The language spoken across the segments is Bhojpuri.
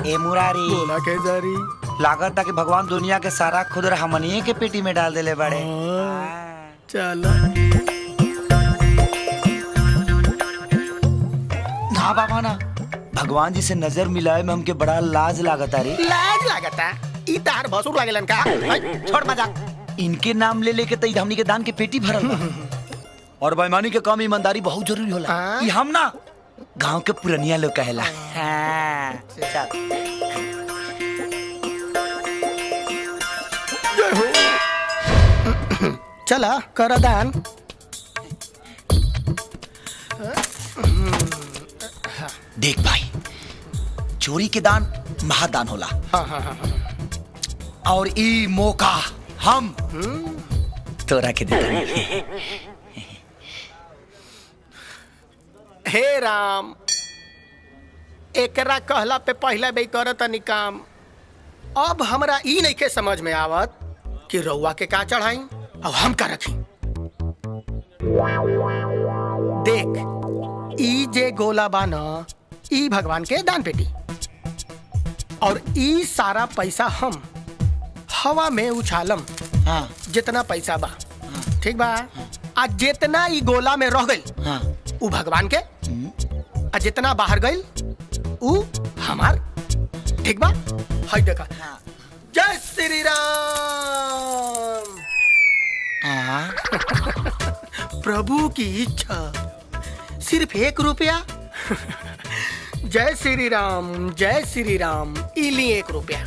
ए मुरारी बोला केदारी। लागत था कि भगवान दुनिया के सारा खुदर हमनिए के पेटी में डाल देले बड़े। चलो ना बाबा ना, भगवान जी से नजर मिलाए में हमके बड़ा लाज लागता रे। लाज लागता ई तार भसुर लागेलन का। छोड़ मजाक। इनके नाम ले लेके तई हमनी के दान के पेटी भरल बा। और बेईमानी के काम ईमानदारी बहुत जरूरी होला। ये हम ना गांव के पुरनिया लोग कहेला। चल चला कर दान। देख भाई, चोरी के दान महादान होला। और ई मौका हम तोरा के देता। हे राम, एकरा कहला पे पहला बे करत तनी काम। अब हमरा ई नहीं के समझ में आवत कि रउआ के का चढ़ाई अब हम का रखी। देख ई जे गोला बा न, ई भगवान के दान पेटी। और ई सारा पैसा हम हवा में उछालम। हाँ। जितना पैसा बा ठीक बा। आज जितना ई गोला में रह गई हाँ। उ भगवान के, आ जितना बाहर गई उ हमार। ठीक बा। हाय देखा। हाँ। जय श्री राम। प्रभु की इच्छा, सिर्फ 1 रुपया। जय श्री राम, जय श्री राम। इली 1 रुपया,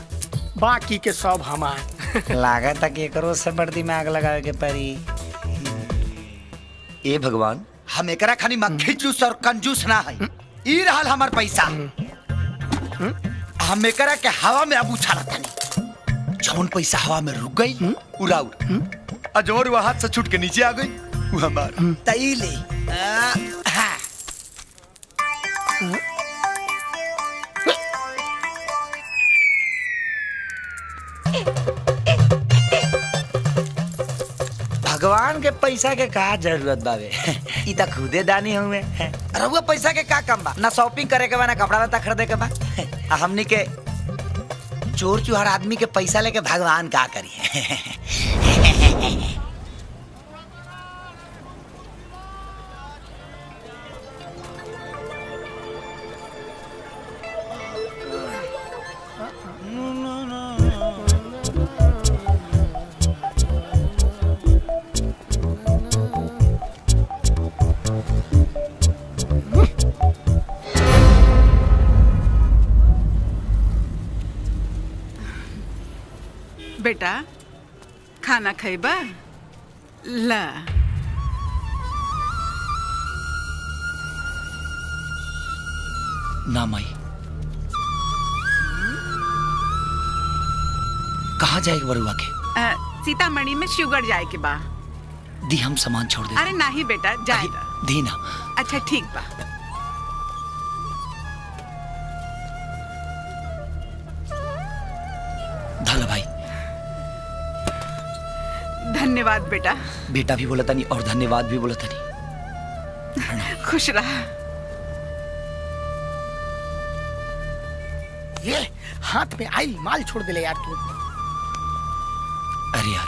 बाकी के सब हमार। लागत कि एकरो से बड़ दिमाग लगावे के पड़ी। ए भगवान, हम एकरा खानी मक्खी जूस और कंजूस ना है। ई रहल हमार पैसा। हम एकरा के हवा में अब उछाला तानी। जौन पैसा हवा में रुक गई उड़ाउर, और जोर वो हाथ से छूट के नीचे आ गई वो हमार। तई ले। भगवान के पैसा के का जरूरत बावे। ई त खुदे दानी हुए। रहुआ पैसा के का कम बा? ना शॉपिंग करे के बा, ना कपड़ा लत्ता खरीदे के बा। हमनी के चोर चुहार आदमी के पैसा लेके भगवान का करी। बेटा खाना खैबा? ला ना माई, कहाँ जाएगा बरुआ के? सीतामढ़ी में शुगर जाए के बा। दी हम सामान छोड़ दे। अरे नहीं बेटा, जाएगा। दी ना। अच्छा ठीक बा। धला भाई। धन्यवाद बेटा। बेटा भी बोला तनी और धन्यवाद भी बोला तनी। खुश रहा। ये हाथ में आई माल छोड़ दे ले यार तू। अरे यार,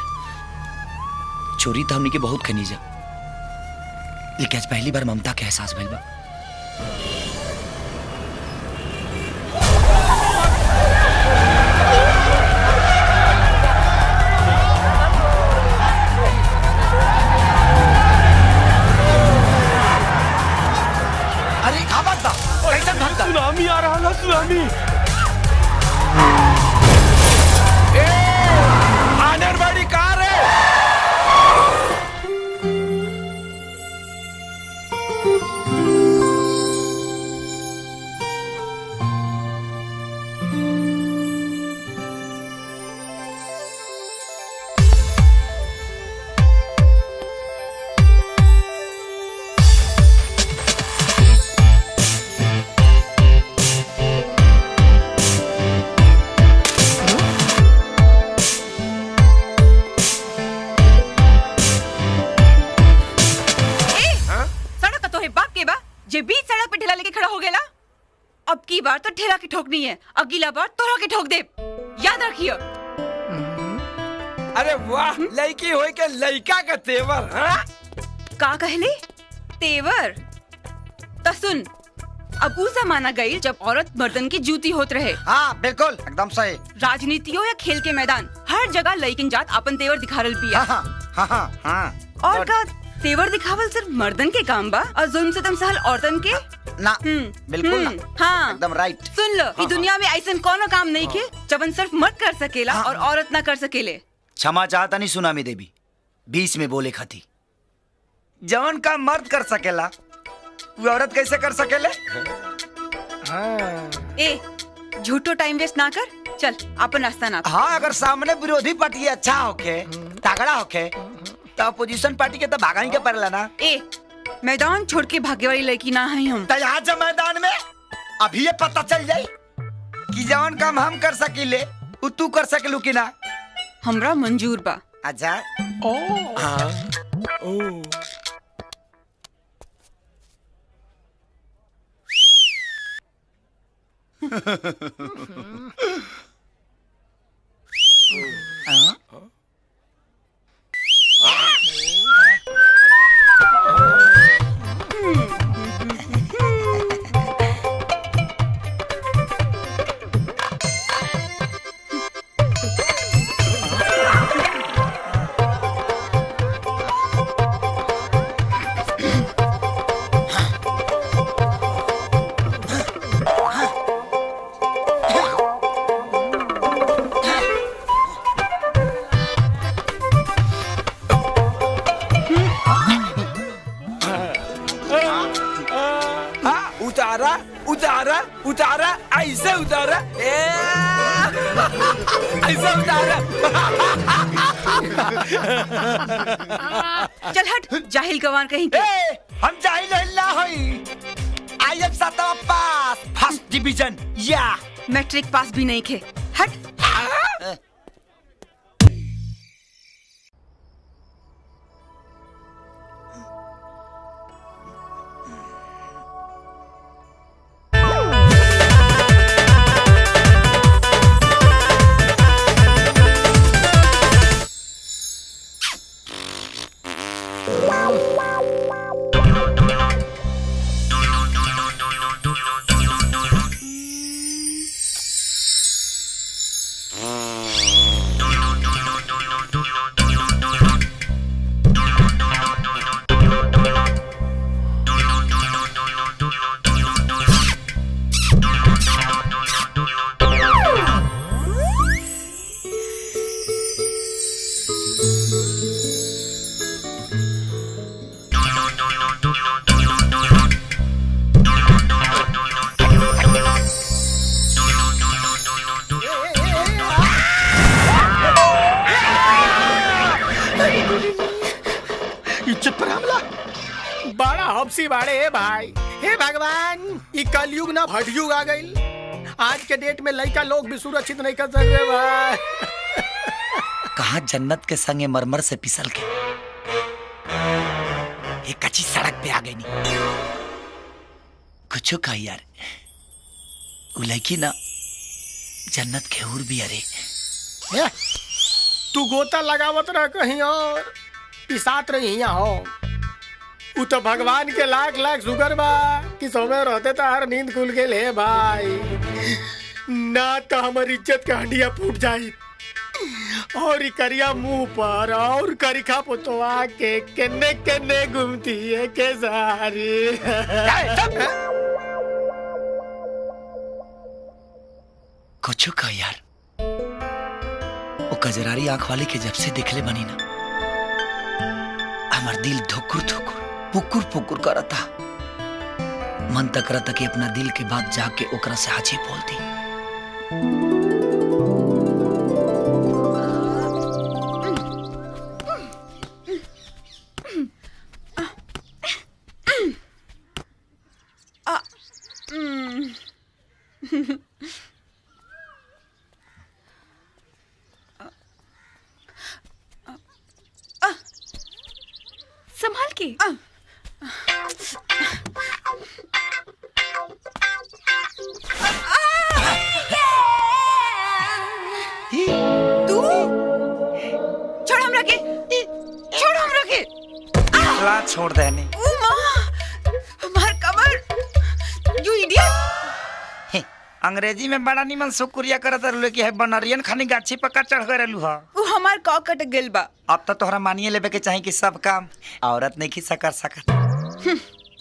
चोरी तो हमने के बहुत खनी जा, लेकिन आज पहली बार ममता के एहसास भइल बा। अरे का बात बा? कैसन भक्ता? सुनामी आ रहा है, सुनामी। आनरवाड़ी कार है। जे बीच सड़क पे ढेला लेके खड़ा हो गया अब की बार तो ठेला की ठोकनी है, अगला बार तोरा की ठोक दे, याद रखियो। अरे वाह, लड़की होई के लड़का का तेवर। हाँ? का कहले? तेवर? तो सुन, अब उ जमाना गई जब औरत मर्दन की जूती होत रहे। हाँ बिल्कुल एकदम सही। राजनीति हो या खेल के मैदान, हर जगह लड़किन जात अपन तेवर दिखारल पिया। हाँ। और का तेवर दिखावल सिर्फ मर्दन के काम बा और जुल्म सितम सहल औरतन के? ना बिल्कुल ना। हाँ एकदम राइट। सुन लो, ई दुनिया में ऐसा कोनो काम नहीं के जबन सिर्फ मर्द कर सकेला और औरत ना कर सकेले। क्षमा चाहता नहीं सुनामी देवी, बीच में बोले खाती। जवन का मर्द कर सकेला वो औरत कैसे कर सकेले? ए झूठो टाइम वेस्ट ना कर, चल अपन रास्ता ना। हाँ, अगर सामने विरोधी पार्टी अच्छा होके, तगड़ा होके, तो अपोजिशन पार्टी के तो भागा ही के पड़ेला ना। ए मैदान छोड़ के भागे वाली लड़की ना है हम। तो यहाँ जब मैदान में अभी ये पता चल जाये कि जवन काम हम कर सकीले वो तू कर सकेलू कि ना? हमरा मंजूर बा। अच्छा। उतारा उतारा उतारा, ऐसे उतारा, ऐसे उतारा। चल हट, जाहिल गवार कहीं के। हम जाहिल ना होई। आई एम सातवा पास, फर्स्ट डिवीजन। या मैट्रिक पास भी नहीं खे, हट। बड़ा हफ्सी बाड़े है भाई। हे भगवान, ये कलयुग ना भटयुग आ गई। आज के डेट में लड़का लोग भी सुरक्षित नहीं कर सकते भाई। कहा जन्नत के संगे मरमर से पिसल के एक कच्ची सड़क पे आ गई नहीं। कुछ कहा यार, वो लड़की ना जन्नत के हूर भी। अरे तू गोता लगावत रह कहीं और पिसात रही यहाँ हो। उ तो भगवान के लाख लाख शुगर बा कि समय रहते तो हर नींद खुल के ले भाई, ना तो हमारी इज्जत का हंडिया फूट जाई। और करिया मुंह पर और करिखा पुतवा के केने केने घूमती है के सारी। कुछ कहा यार, वो कजरारी आंख वाली के जब से दिखले बनी ना, हमार दिल धुकुर धुकुर पुकुर पुकुर करता। मन तक करता कि अपना दिल के बात जाके ओकरा से आज ही बोलती। संभाल के। के छोड़ो हमरा के। ला छोड़ देनी। ओ माँ, हमार कमर। You idiot. अंग्रेजी में बड़ा निमन शुक्रिया करत रहलू कि है बनरियन खानी गाछी पक्का चढ़ गए रहलू हा। वो हमार कौ कट गेल बा। अब तो तोहरा मानिए लेबे के चाही कि सब काम औरत नहीं खिस्सा कर सकत।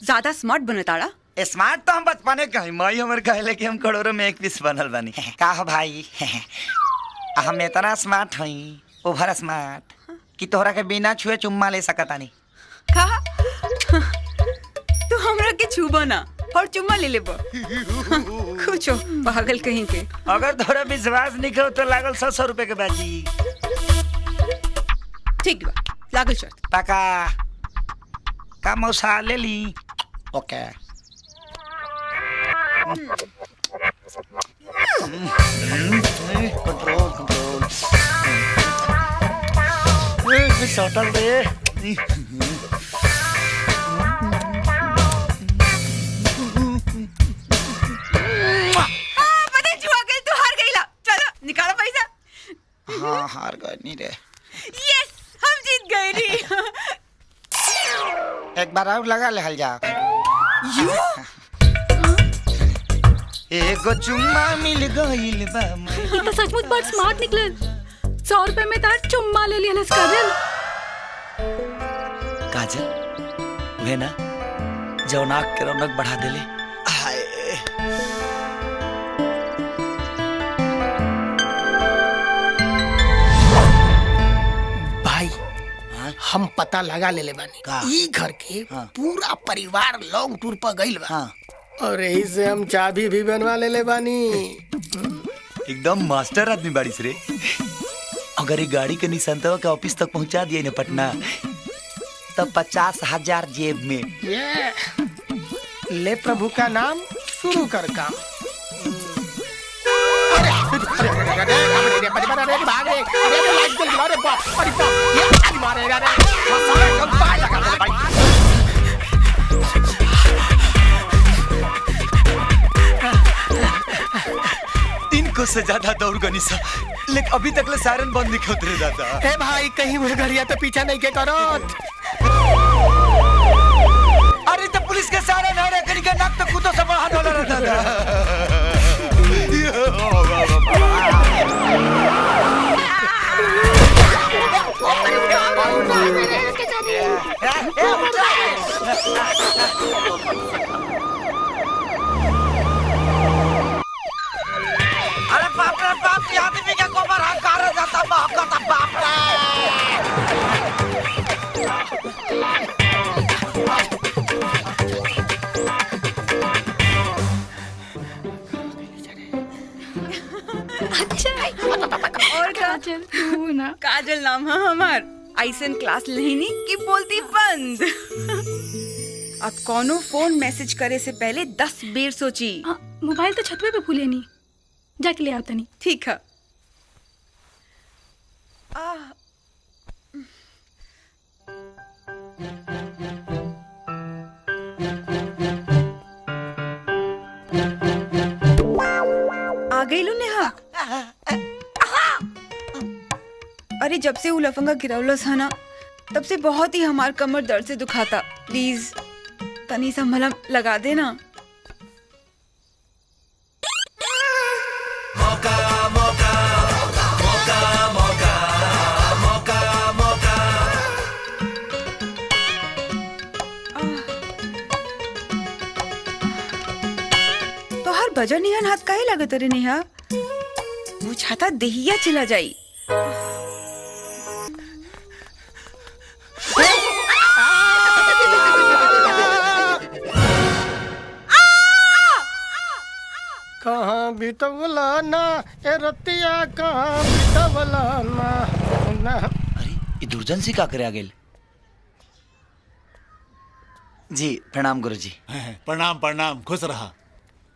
ज्यादा स्मार्ट बने ताड़ा। स्मार्ट तो हम बचपने कहीं माई हमर कहले कि हम करोड़ों में एक पीस बनल बनी। का हो भाई हम इतना स्मार्ट हई, ओवर स्मार्ट कि तोहरा के बिना छुए चुम्मा ले सकतानी। का तू हमरा के छूबो ना और चुम्मा ले लेबो। कुछ हो पागल कहीं के। अगर तोहरा विश्वास नहीं हो तो लागल 100 रुपए के बाजी। ठीक बा, लागल शर्त। पका का मौसा ले ली। ओके कंट्रोल कंट्रोल सटल दे। पता जुआ गई, तू हार गईला। चलो निकालो पैसा। हाँ हार गए नहीं रे। यस, हम जीत गए नी। एक बार और लगा ले हल जा। एगो चुम्मा मिल गइल बा। ये तो सचमुच बहुत स्मार्ट निकलल। 100 रुपए में तार चुम्मा ले लिया काजल। काजल वे ना जौनाक के रौनक बढ़ा देले। हाय भाई हम पता लगा ले बानी का? ई घर के हाँ। पूरा परिवार लॉन्ग टूर पर गइल बा। हाँ और यही से हम चाबी भी बनवा ले बानी। एकदम मास्टर आदमी बारिश रे। अगर ये गाड़ी के निसंतवा के ऑफिस तक पहुंचा दिए न पटना तब 50,000 जेब में। ये ले प्रभु का नाम, शुरू कर काम। भाग रे, अरे लाइट जल गया रे बाप, अरे बाप, ये आज मारेगा रे। सारा कम पार लगा दे भाई। इनको से ज्यादा दौड़ गनी सा, लेकिन अभी तक ले सायरन बंद नहीं उतरे दादा। ए भाई कहीं मुझे घड़िया तो पीछा नहीं के करो। अरे तो पुलिस के सायरन है रे, कहीं का नाक तो कुत्तों से बाहर वाला रहता था। अरे बाप रे बाप, ये आदमी का गोबर हकार जाता बाप का बाप रे। और काजल तू ना। काजल नाम है हमार। ऐसन क्लास लेनी की बोलती बंद। अब कोनो फोन मैसेज करे से पहले 10 बेर सोची। मोबाइल तो छतवे पे भूले नहीं, जाके ले आता नहीं। ठीक है। आ गई लो नेहा। अरे जब से वो लफंगा गिरौलस है ना, तब से बहुत ही हमार कमर दर्द से दुखाता। प्लीज तनी सा मलहम लगा देना। तो हर बजर निहन हाथ काहे लागत रे नेहा? वो छाता देहिया चला जाई। कहाँ बितवला ना ए रतिया, कहाँ बितवला ना। अरे ये दुर्जन सी का करे आ गेल। जी प्रणाम गुरुजी। प्रणाम प्रणाम, खुश रहा।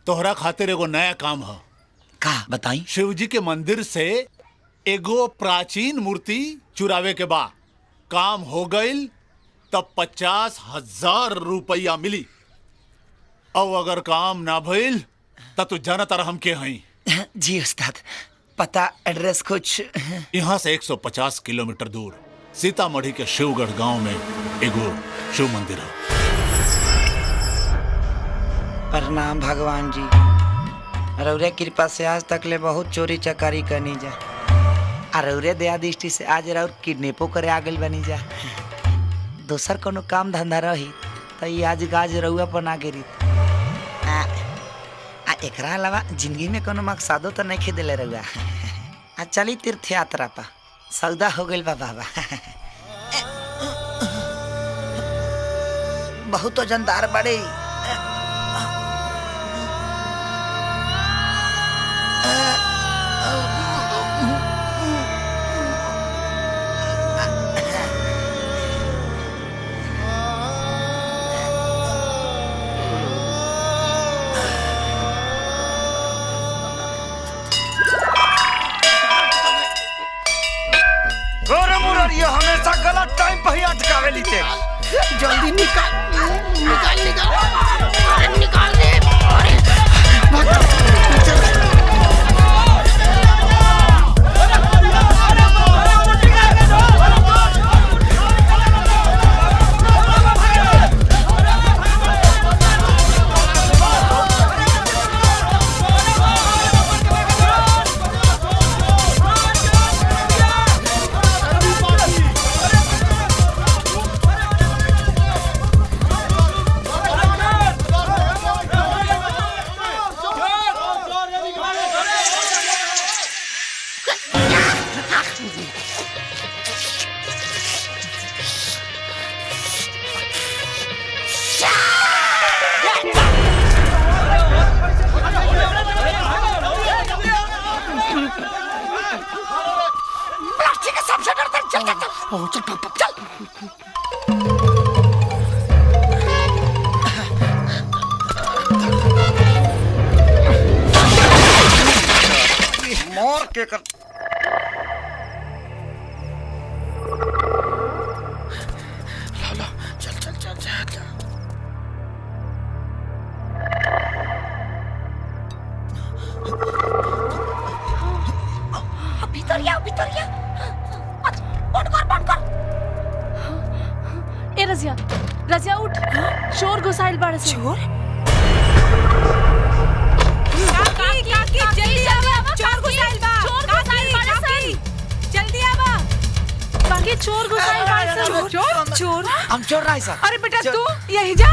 तोहरा खातिर एगो नया काम है। का बताई? शिव जी के मंदिर से एगो प्राचीन मूर्ति चुरावे के बा। काम हो गईल तब 50,000 रुपया मिली। और अगर काम ना भइल त तू जानत हम के हई। जी उस्ताद, पता एड्रेस कुछ? यहाँ से 150 किलोमीटर दूर सीतामढ़ी के शिवगढ़ गांव में एगो शिव मंदिर है। प्रणाम भगवान जी। रौरे कृपा से आज तक ले बहुत चोरी चकारी करनी जा, और रौरे दया दृष्टि से आज रौर किडनेपो करे आ गइल बनी जा। दोसर कोनो काम धंधा रही तो ये आज गाज रउआ पर ना गिरी। एकरा अलावा जिंदगी में कोनो मकसदो तो नहीं खेदेले रउआ। चली तीर्थ यात्रा पा, सौदा हो गइल बा बाबा। बहुत वजनदार बड़े। हमेशा गलत टाइम पर ही अटकावे लीते। जल्दी निकाल निकाल निकाल, अरे निकाल दे। अरे भाग, चल। मोर के कर चल चल चल चल। ए रजिया, रजिया उठ। चोर घुसाइल बाड़े से। चोर? काकी जल्दी आवा, चोर घुसाइल बा। चोर घुसाइल बाड़े से। जल्दी आवा। काकी चोर घुसाइल बाड़े से। चोर चोर? हम चोर रहा सर। अरे बेटा तू यही जा।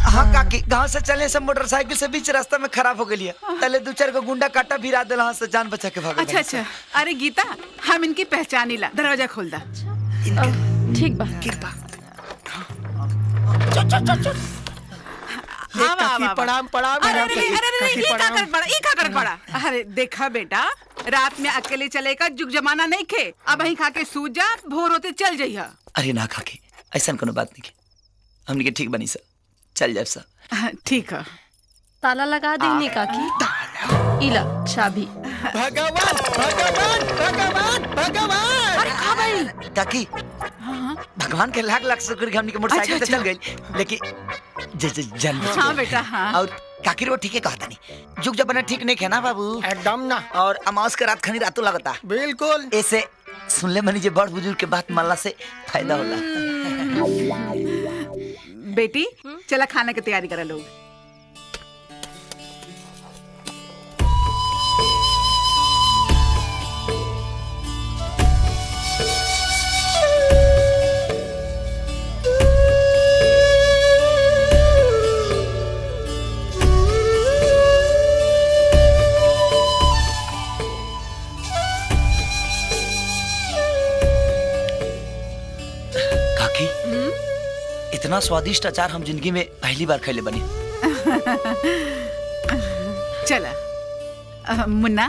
हाँ काकी, गांव से चले से मोटरसाइकिल से बीच रास्ता में खराब हो गई है। तले दो चार को गुंडा काटा भिरा दिल, हाँ से जान बचा के भाग। अच्छा अच्छा। अरे गीता, हम इनकी पहचानी ला, दरवाजा खोल दा। ठीक बा। प्रणाम प्रणाम। अरे अरे अरे ये का कर पड़ा, ये का कर पड़ा। अरे देखा बेटा, रात में अकेले चले का जुग जमाना नहीं खे। अब वहीं खा के सूझ जा, भोर होते चल जइहा। अरे ना काकी, ऐसा कोनो बात नहीं के। हमने के ठीक बनी सर, चल जाए सर। ठीक है। ताला लगा देंगे काकी। इला चाबी। भगवान भगवान भगवान भगवान। अरे कहाँ भाई? काकी, भगवान के लाख लाख शुक्र कि हमने के मोटरसाइकिल से अच्छा, चल गई, लेकिन जान बच हाँ गई। बेटा हाँ। और काकी रो ठीक है कहता नहीं, जुग जमाना ठीक नहीं है ना बाबू। एकदम ना। और अमावस के रात खनी रातों लगता। बिल्कुल। ऐसे सुन ले मनी जे बड़ बुजुर्ग के बात मानला से फायदा होला। बेटी चला खाने की तैयारी करा लोग। काकी, इतना स्वादिष्ट अचार हम जिंदगी में पहली बार खैले बनी। चला मुन्ना,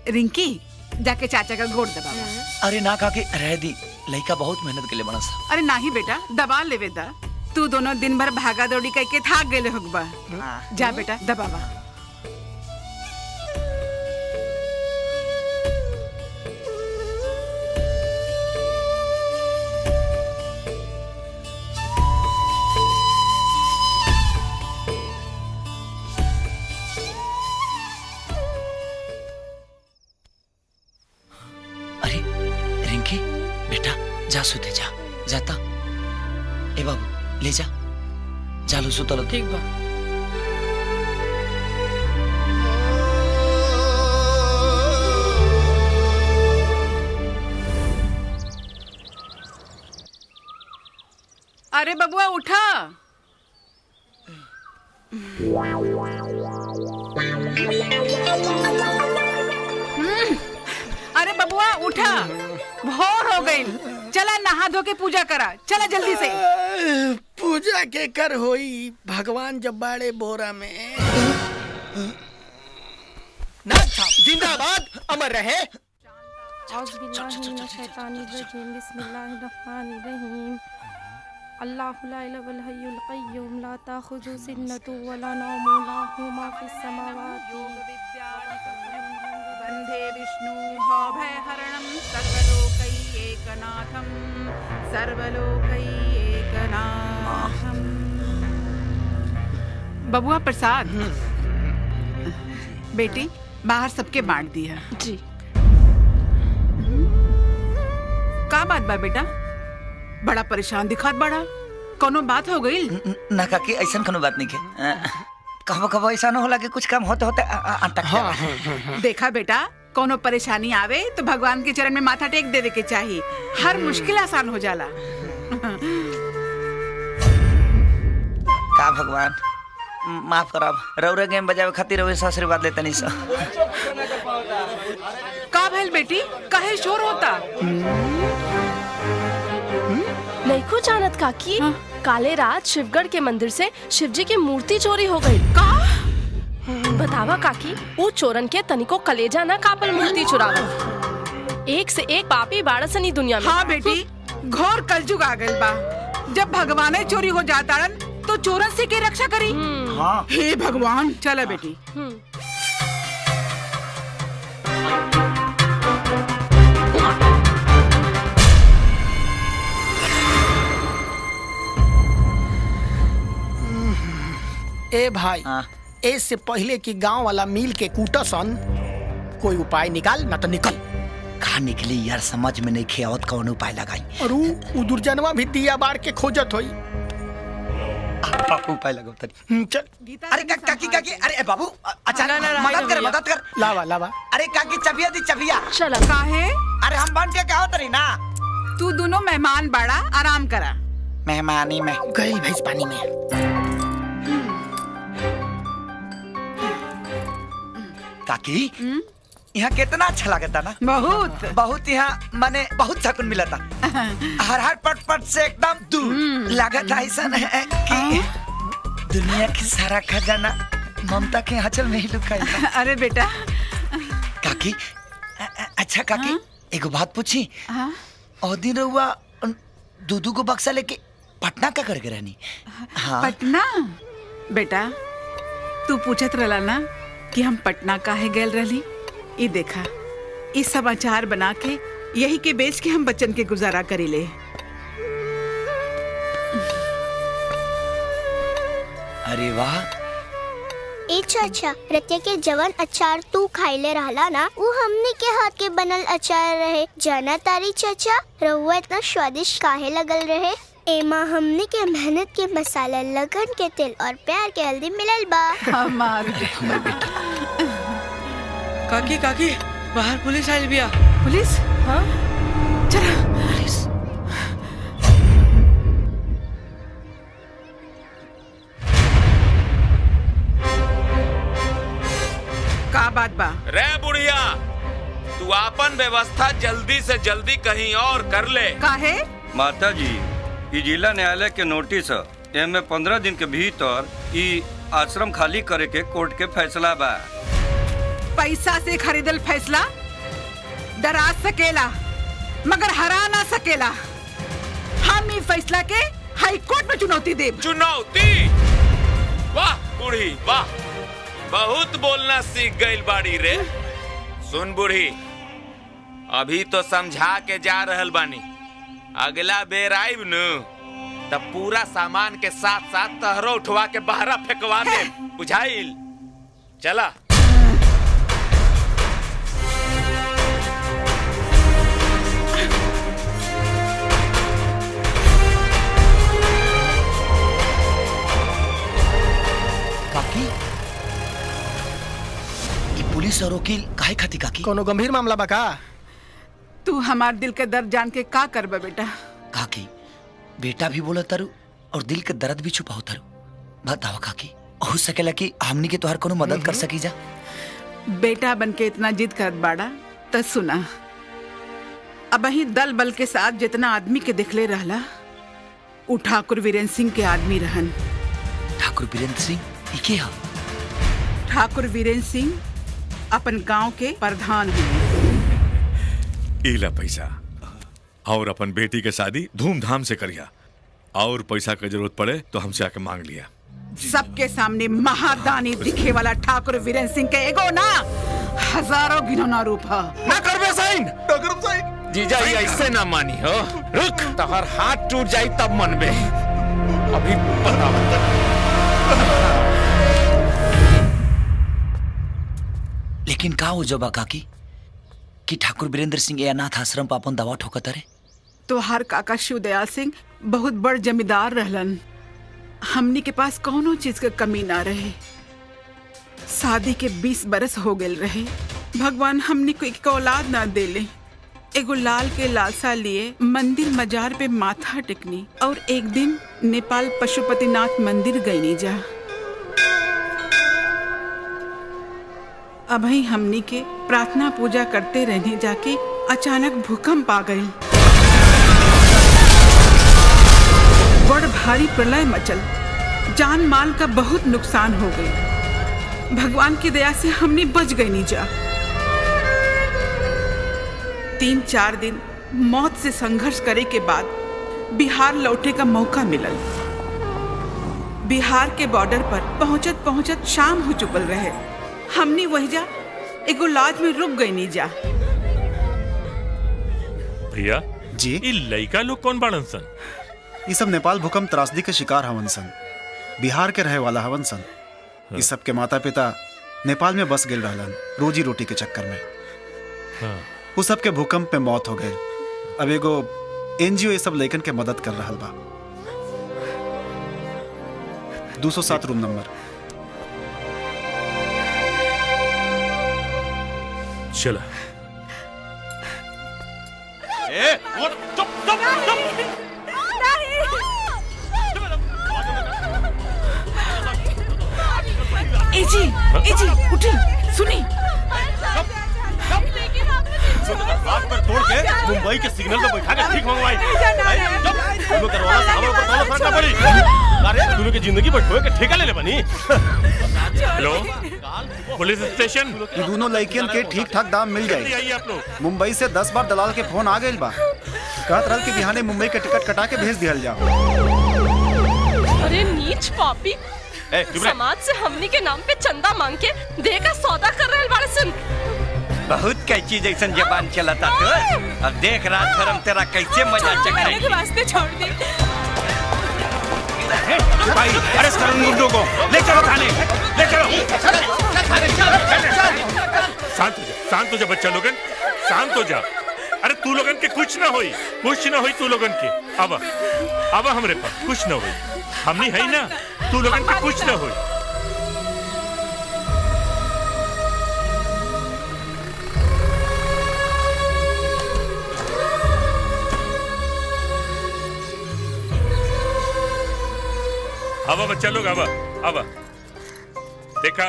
रिंकी जाके चाचा का गोड़ दबा। अरे ना काकी, रह दी, लड़का बहुत मेहनत के लिए बना सा। अरे नाही बेटा, दबा लेवे दा। तू दोनों दिन भर भागा दौड़ी करके थाक गए होगबा। जा बेटा दबावा। अरे रिंकी बेटा, जा सुते जा। जाता ए बाबू ले जा चालू सुतलो ठीक बा। अरे बबुआ उठा। अरे बबुआ उठा, भोर हो गई। चला नहा धो के पूजा करा, चला जल्दी से। पूजा के कर होई, भगवान जब बाड़े बोरा में। नाथ साहब जिंदाबाद, अमर रहे। अल्लाहु ला इलाहा इल्ला हुवल क़य्यूम ला ताख़ुज़ुहु सिन्नतुन व ला नौम लहु मा फ़िस समावाति वंदे विष्णु भयहरणं सकलोकैकनाथं सर्वलोकैकनाथं। बबुआ प्रसाद बेटी बाहर सबके बांट दिया। जी। का बात बा बेटा, बड़ा परेशान दिखात बड़ा, कोनो बात हो गई? ना काकी ऐसा कोनो बात नहीं के। कहो कहो ऐसा न होला कि कुछ काम होते होते अटक जाए। देखा बेटा, कोनो परेशानी आवे तो भगवान के चरण में माथा टेक देवे के चाहिए, हर मुश्किल आसान हो जाला। का भगवान माफ करब, रौरे गेम बजावे खातिर रौरे से आशीर्वाद लेते नहीं सर। का भइल बेटी, काहे शोर होता? नहीं को जानत काकी, काले रात शिवगढ़ के मंदिर से शिवजी की मूर्ति चोरी हो गई। का? बतावा काकी, वो चोरन के तनिको कलेजा ना कापल मूर्ति चुरावा। एक से एक पापी बाड़सनी दुनिया में। हाँ बेटी, घोर कलयुग आ गइल बा। जब भगवाने चोरी हो जाता तो चोरन से के रक्षा करी? हाँ। हे भगवान, चला बेटी। ए भाई, हाँ। इससे पहले कि गांव वाला मिल के कूटसन, कोई उपाय निकाल, ना तो निकल। कहा निकली यार, समझ में नहीं खेवत कौन उपाय लगाई। और उ दुर्जनवा भी दिया बार के खोजत होई। उपाय लगाओ तनी। चल। अरे काकी काकी, अरे बाबू अचानक मदद कर। लावा लावा। अरे काकी चबिया दी चबिया। चला। काहे? अरे हम बन के कहो तरी ना। तू दोनों मेहमान बाड़ा, आराम करा। मेहमानी में गई भैंस पानी में। काकी यहाँ कितना अच्छा लगता ना। बहुत बहुत यहाँ माने बहुत सकून मिला था। हर पट से एकदम दूर लागत ऐसा है कि दुनिया की सारा खजाना ममता के आंचल में ही लुका है। अरे बेटा। काकी अच्छा काकी, एक बात पूछी। और दिन रहुआ दूधू को बक्सा लेके पटना का करके रहनी? हाँ। पटना? बेटा तू पूछत रहला ना कि हम पटना काहे गेल रहली। ई देखा, ई समाचार बना के यही के बेच के हम बच्चन के गुजारा करीले। अरे वाह। ए चाचा, रतिया के जवन अचार तू खाइले रहला ना, वो हमने के हाथ के बनल अचार रहे। जाना तारी चाचा, रहुआ इतना स्वादिष्ट काहे लगल रहे? एमा हमने के मेहनत के मसाला, लगन के तेल और प्यार के हल्दी मिलल बा। हमार काकी काकी, बाहर पुलिस आइल बिया। पुलिस? हाँ चला। पुलिस? का बात बा? रे बुढ़िया, तू आपन व्यवस्था जल्दी से जल्दी कहीं और कर ले। काहे? माता जी, ई जिला न्यायालय के नोटिस है। एमे 15 दिन के भीतर ई आश्रम खाली करे के कोर्ट के फैसला बा। पैसा से खरीदल फैसला डरा सकेला मगर हरा ना सकेला। हम ई फैसला के हाई कोर्ट में चुनौती देब। चुनौती? वाह बूढ़ी वाह, बहुत बोलना सीख गई बाड़ी रे। सुन बूढ़ी, अभी तो समझा के जा रहल बानी, अगला बेर आइब न तब पूरा सामान के साथ साथ तहरो उठवा के बाहर फेंकवा दे, बुझाइल? चला। पुलिस और वकील काहे खाती काकी? कोनो गंभीर मामला बा का? तू हमार दिल के दर्द जान के का करबे बेटा? काकी बेटा भी बोला तारू और दिल के दर्द भी छुपाओ तारू। बताओ काकी, हो सकेला कि हमनी के तोहार कोनो मदद कर सकी जा? बेटा बन के इतना जिद करत बाड़ा त सुना, अब ही दल बल के साथ जितना आदमी के दिखले रहला उ ठाकुर वीरेंद्र सिंह के आदमी रहन। ठाकुर वीरेंद्र सिंह ई के ह? ठाकुर वीरेंद्र सिंह अपन गांव के प्रधान हैं। इला पैसा और अपन बेटी के शादी धूमधाम से करिया, और पैसा की जरूरत पड़े तो हमसे आके मांग लिया। सबके सामने महादानी दिखे वाला ठाकुर वीरेंद्र सिंह के एगो ना हजारों गिनौना रूप है। ना करबे साइन जीजा ये ऐसे ना मानी हो। रुक, तोहर हाथ टूट जाई तब मनबे, अभी बताओ। लेकिन का हो जबा काकी कि ठाकुर वीरेंद्र सिंह अनाथ आश्रम पर अपन दवा ठोकत रहे? तो हर काका शिवदयाल सिंह बहुत बड़ जमींदार रहलन। हमनी के पास कौनो चीज के कमी ना रहे। शादी के 20 बरस हो गए रहे, भगवान हमनी को एक औलाद ना देले। एगो लाल के लालसा लिए मंदिर मजार पे माथा टेकनी और एक दिन नेपाल पशुपतिनाथ मंदिर गईनी जा। अभी हमनी के प्रार्थना पूजा करते रहने जाके अचानक भूकंप आ गई। बड़ भारी प्रलय मचल, जान माल का बहुत नुकसान हो गई। भगवान की दया से हमने बच गई नी जा। 3-4 दिन मौत से संघर्ष करे के बाद बिहार लौटे का मौका मिलल। बिहार के बॉर्डर पर पहुंचत पहुंचत शाम हो चुकल रहे। हमनी वही जा एगो लॉज में रुक गई नी जा। भैया जी, ये लड़का लोग कौन बाड़न सन? ये सब नेपाल भूकंप त्रासदी के शिकार हवन सन, बिहार के रहे वाला हवन सन। ये सब के माता पिता नेपाल में बस गेल रहलन रोजी रोटी के चक्कर में। वो सब के भूकंप में मौत हो गई। अब एगो एनजीओ ये सब लड़कन के मदद कर रहा बा। 207 रूम नंबर। चला। एजी उठी, सुनी। हाथ पर तोड़ के मुंबई के सिग्नल पे बैठा के ठीक मंगवाई। दोनों दरवाजा से हवा ऊपर तौला फटना पड़ी। अरे दोनों की जिंदगी पर ठोए के ठेका ले ले बनी। Hello police station. ये दोनों लड़कियन के ठीक ठाक दाम मिल जाए। मुंबई से 10 बार दलाल के फोन आ गए बा। कहत रहल कि बिहाने मुंबई के टिकट कटा के भेज दिहल जाओ। अरे नीच पापी, समाज से हमनी के नाम पे चंदा मांग के दे का सौदा कर रहे बाड़े सन। बहुत कैची जैसन जबान चलता तो अब देख रात भर हम तेरा कैसे मजा चखाएंगे। वास्ते छोड़ दे। भाई अरेस्ट करो इन गुंडों को, ले चलो थाने, ले चलो। शांत हो जा बच्चा लोगन, शांत हो जा। अरे तू लोगन के कुछ ना होई तू लोगन के। अब हमरे पास कुछ ना होई, हमनी है ना, तू लोगन के कुछ ना होई। अब बच्चा लोग अब देखा,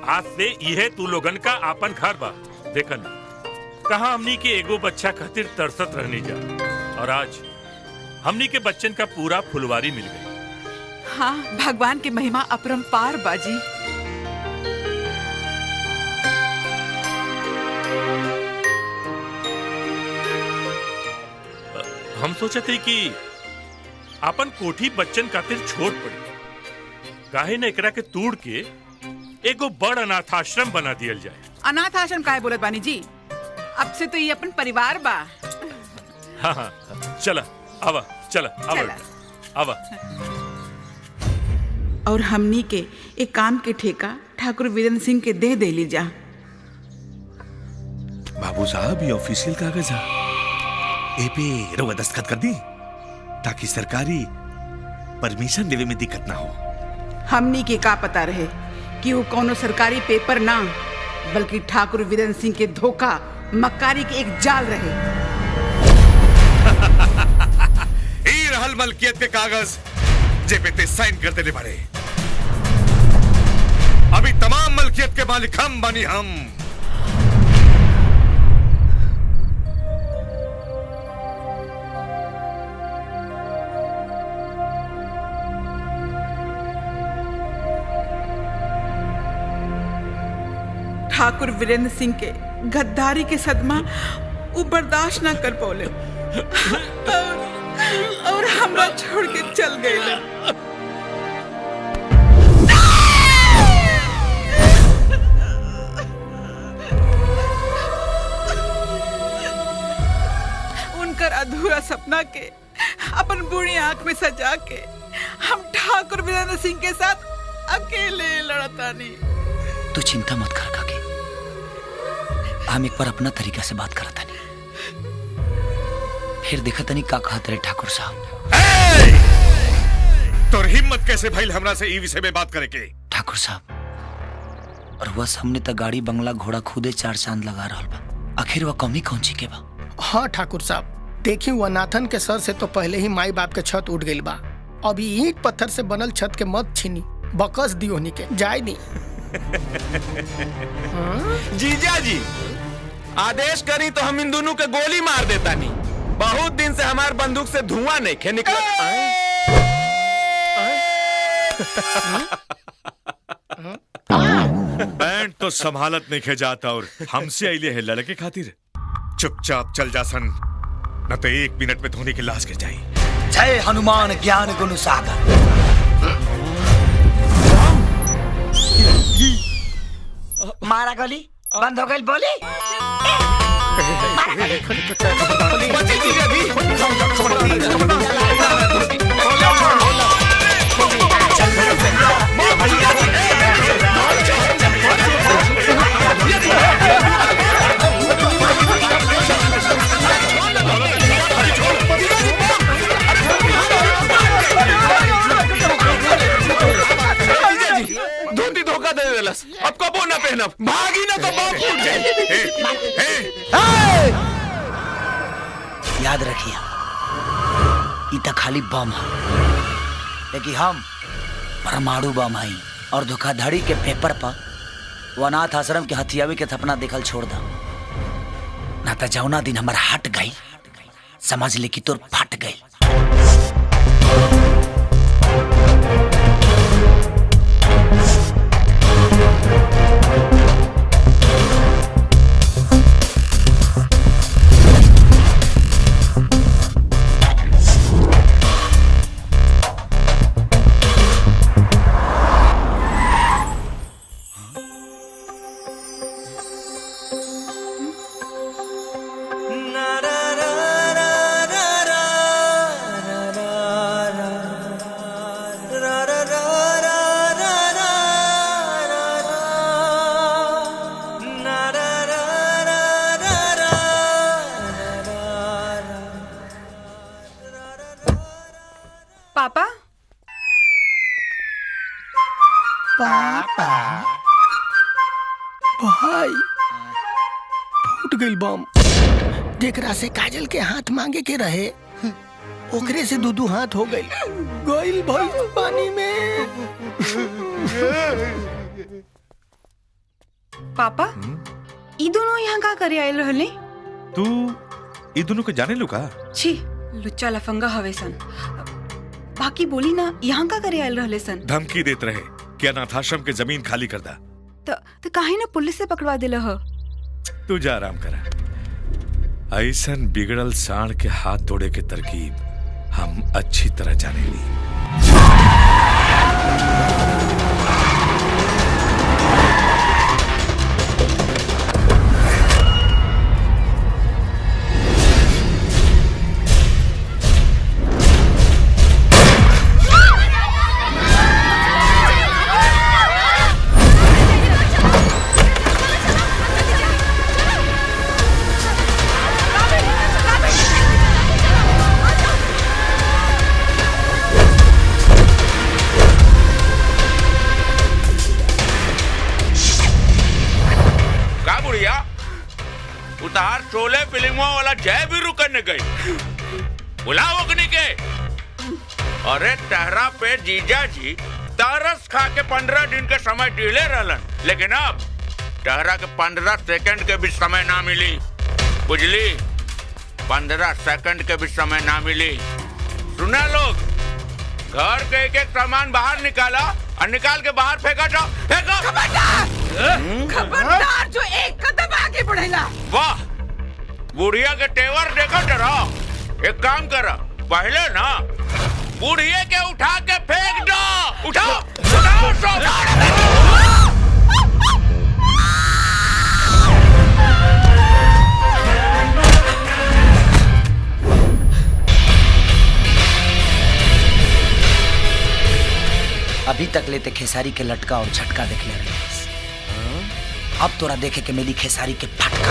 आज से यह तू लोगन का आपन घर बा। देखन कहा हमनी के एगो बच्चा खातिर तरसत रहनी जा, और आज हमनी के बच्चन का पूरा फुलवारी मिल गई। हाँ, भगवान की महिमा अपरंपार बाजी। हम सोचते कि अपन कोठी बच्चन खातिर छोड़ पड़ी, काहे न एकरा के तोड़ के एगो बड़ अनाथ आश्रम बना दिया जाए। अनाथ आश्रम काहे बोलत बानी जी? अब से तो ये अपन परिवार बा। हाँ, चला आवा। और हमनी के एक काम के ठेका ठाकुर वीरेंद्र सिंह के दे ली जा। बाबू साहब ये ऑफिशियल कागज है, ए पे रउआ दस्तखत कर दी ताकि सरकारी परमिशन देवे में दिक्कत ना हो। हमनी के का पता रहे कि वो कोनो सरकारी पेपर ना बल्कि ठाकुर वीरेंद्र सिंह के धोखा मक्कारी के एक जाल रहे। ई रहल मलकियत के कागज जे पे ते साइन कर देले बारे। अभी तमाम मलकियत के मालिक हम बनी हम। ठाकुर वीरेंद्र सिंह के गद्दारी के सदमा वो बर्दाश्त न कर पौले और हमरा छोड़ के चल गए। उनकर अधूरा सपना के अपन बुरी आंख में सजा के हम ठाकुर वीरेंद्र सिंह के साथ अकेले लड़तानी। तू चिंता मत कर काकी, हम एक बार अपना तरीका से बात करता नहीं, फिर देखा तनी का कहते रहे ठाकुर साहब। तोर हिम्मत कैसे भइल हमरा से ई विषय में बात करे के? ठाकुर साहब, और वह सामने तक गाड़ी बंगला घोड़ा खुदे 4 चांद लगा रहा बा, आखिर वह कमी कौन ची के बा? हाँ ठाकुर साहब, देखी वो नाथन के सर से तो पहले ही माई बाप के छत उठ गई बा। अभी ईंट पत्थर से बनल छत के मत छीनी, बकस दियो नी के जाय दी। जीजा जी आदेश करी तो हम इन दोनों के गोली मार देता नहीं। बहुत दिन से हमार बंदूक से धुआं नहीं खे निकला। बैंड तो संभालत नहीं खे जाता और हमसे आइले है लड़के खातिर। चुपचाप चल जा सन, न तो 1 मिनट में धोनी की लाश गिर जाई। जय हनुमान ज्ञान गुण सागर। मारा गोली बंद हो गई बोली। धोती धोखा दे देलस, अब कबो ना पहनब, भागी ना तो बाप फूट जाए। याद रखिए, इतना खाली बम है, लेकिन हम परमाणु बम है। और धोखाधड़ी के पेपर पर वो अनाथ आश्रम के हथियावी के सपना देखल छोड़ दो, ना तो जौना दिन हमार हट गई समझ ले कि तोर फट गई। पापा पापा भाई फूट गई बम। जेकरा से काजल के हाथ मांगे के रहे ओकरे से 2 हाथ हो गई गोइल भाई पानी में। पापा ई दोनों यहाँ का करे आयल रहले? तू ई दोनों को जाने लुका? छी लुच्चा लफंगा हवे सन। बाकी बोली ना यहाँ का करे आयल रहले सन? धमकी देत रहे कि अनाथाश्रम के जमीन खाली कर दा। तो काहे ना पुलिस से पकड़वा दिला ह? तू जा आराम करा। ऐसन बिगड़ल सांड के हाथ तोड़े के तरकीब हम अच्छी तरह जाने ली। शोले फिल्मों वाला जय वीरू करने गई। बुलाओ अग्नि के। अरे टहरा पे जीजा जी तरस खा के 15 दिन के समय डीले रहलन, लेकिन अब टहरा के 15 सेकंड के भी समय ना मिली। बुझली? 15 सेकंड के भी समय ना मिली। सुना लोग, घर के एक सामान बाहर निकाला और निकाल के बाहर फेंका जाओ। फेंको। खबरदार जो एक कदम आगे बढ़ेला। वाह, बुढ़िया के तेवर देखो जरा। एक काम करा, पहले ना बुढ़िया के उठा के फेंक दो। उठाओ, उठाओ, अभी तक लेते खेसारी के लटका और झटका देख ले रहे। अब तोरा देखे के मिली खेसारी के फटका।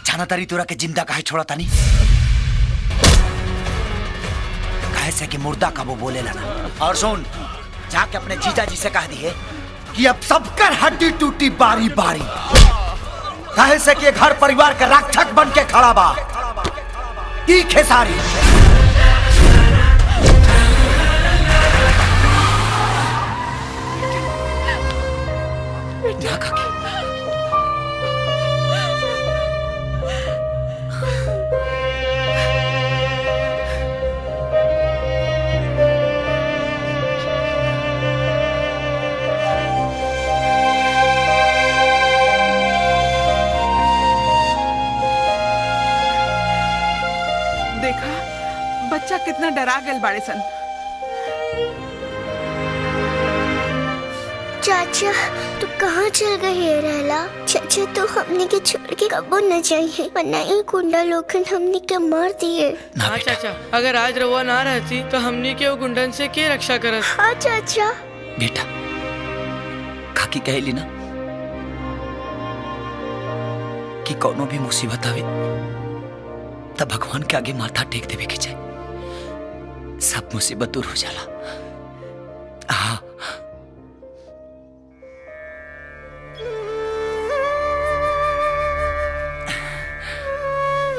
जाना तारी तोरा के जिंदा काहे छोड़ा तानी? काहे से कि मुर्दा का वो बोले लाना। और सुन, जाके अपने जीजा जी से कह दिए कि अब सबकर हड्डी टूटी बारी बारी। काहे से कि घर परिवार का रक्षक बन के खड़ा बा ई खेसारी। ना काकी, बच्चा कितना डरा गल बाड़े सन। चाचा तू कहाँ चल गई है रहला? चाचा तो हमने के छोड़ के कबो न जाइए, वरना ये गुंडा लोगन हमने के मार दिए। हाँ चाचा, अगर आज रउआ ना रहती तो हमने के वो गुंडन से के रक्षा करत। हाँ चाचा। बेटा काकी कहली ना कि कोनो भी मुसीबत आवे तब भगवान के आगे माथा टेक देवे के चाहे, सब मुसीबत दूर हो जाला। हाँ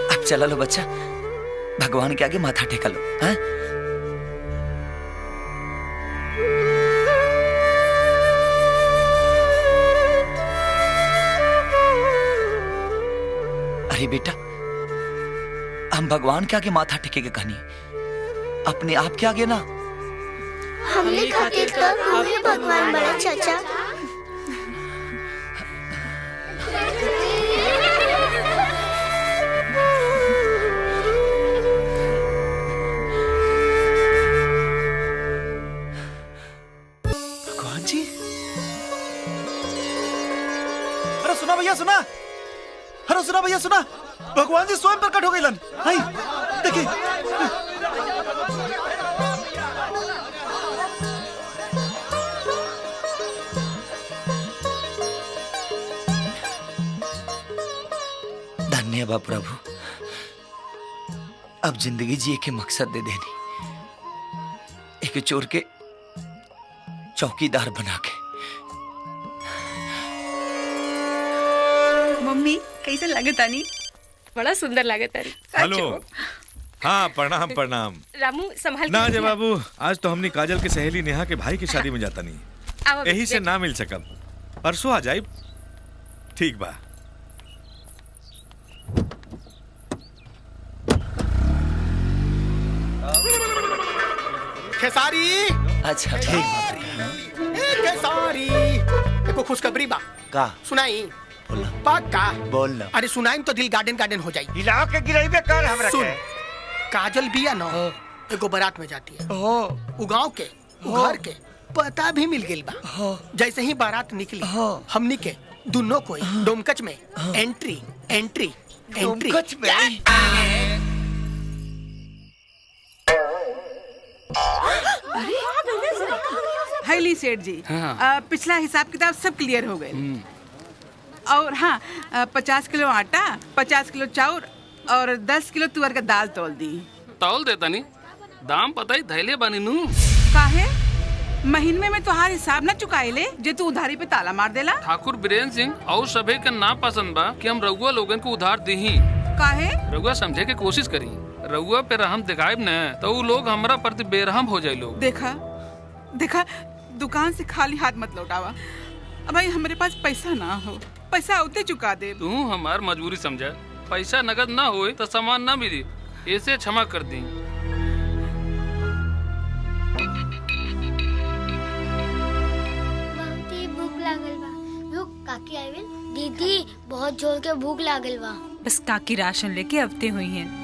अब चला लो बच्चा, भगवान के आगे माथा टेका लो। हाँ? अरे बेटा, हम भगवान के आगे माथा टेकेगे कहानी, अपने आप के आगे ना। हमने खातिर तो हमें भगवान बड़ा चाचा। सुना भैया सुना। अरे सुना भैया सुना, भगवान जी स्वयं प्रकट हो गए लन। हाय देखिए। धन्य बा प्रभु, अब जिंदगी जिए के मकसद दे देनी, एक चोर के चौकीदार बना के। मम्मी कैसे लगे तानी? बड़ा सुंदर लगे तारी। हेलो। हाँ प्रणाम प्रणाम। रामू संभाल ना जय बाबू, आज तो हमने काजल के सहेली नेहा के भाई की शादी में जाता नहीं, यही से ना मिल सकल। परसों आ जाए। ठीक बा। खेसारी। अच्छा ठीक बा। खेसारी देखो खुशखबरी बा। का सुनाई? पक्का बोल ना। अरे सुनाई तो दिल गार्डन गार्डन हो जाई। हिलाओ के गिराइबे कर हमरा सुन, के। काजल बिया न एगो बारात में जाती है। उ गांव के उ घर के पता भी मिल गेल बा। जैसे ही बारात निकली हमनी के दोनों कोई डोमकच में एंट्री एंट्री एंट्री। डोमकच में? हैली सेठ जी, पिछला हिसाब किताब सब क्लियर हो गए। और हाँ, 50 किलो आटा, 50 किलो चाउर और 10 किलो तुअर का दाल तोल दी। तौल देता नहीं, दाम पता ही धैले बानी नू। काहे? महीने में तोहार हिसाब न चुकाए ले जे तू उधारी पे ताला मार देला। ठाकुर बीरेन सिंह और सभे के ना पसंद बा कि हम रउआ लोगन को उधार दीही। काहे? रउआ समझे के कोशिश करी, रउआ पे रहम दिखाएब न तो उ लोग हमरा प्रति बेरहम हो जाए लोग। देखा देखा, दुकान से खाली हाथ मत लौटावा। अब भाई हमारे पास पैसा ना हो, पैसा उते चुका दे। तू हमार मजबूरी समझा, पैसा नगद ना होए तो सामान ना मिली, ऐसे क्षमा कर दी। बहुत ही भूख लागल बा। रुक काकी आइल। दीदी बहुत जोर के भूख लागल बा। बस काकी राशन लेके अवते हुई हैं।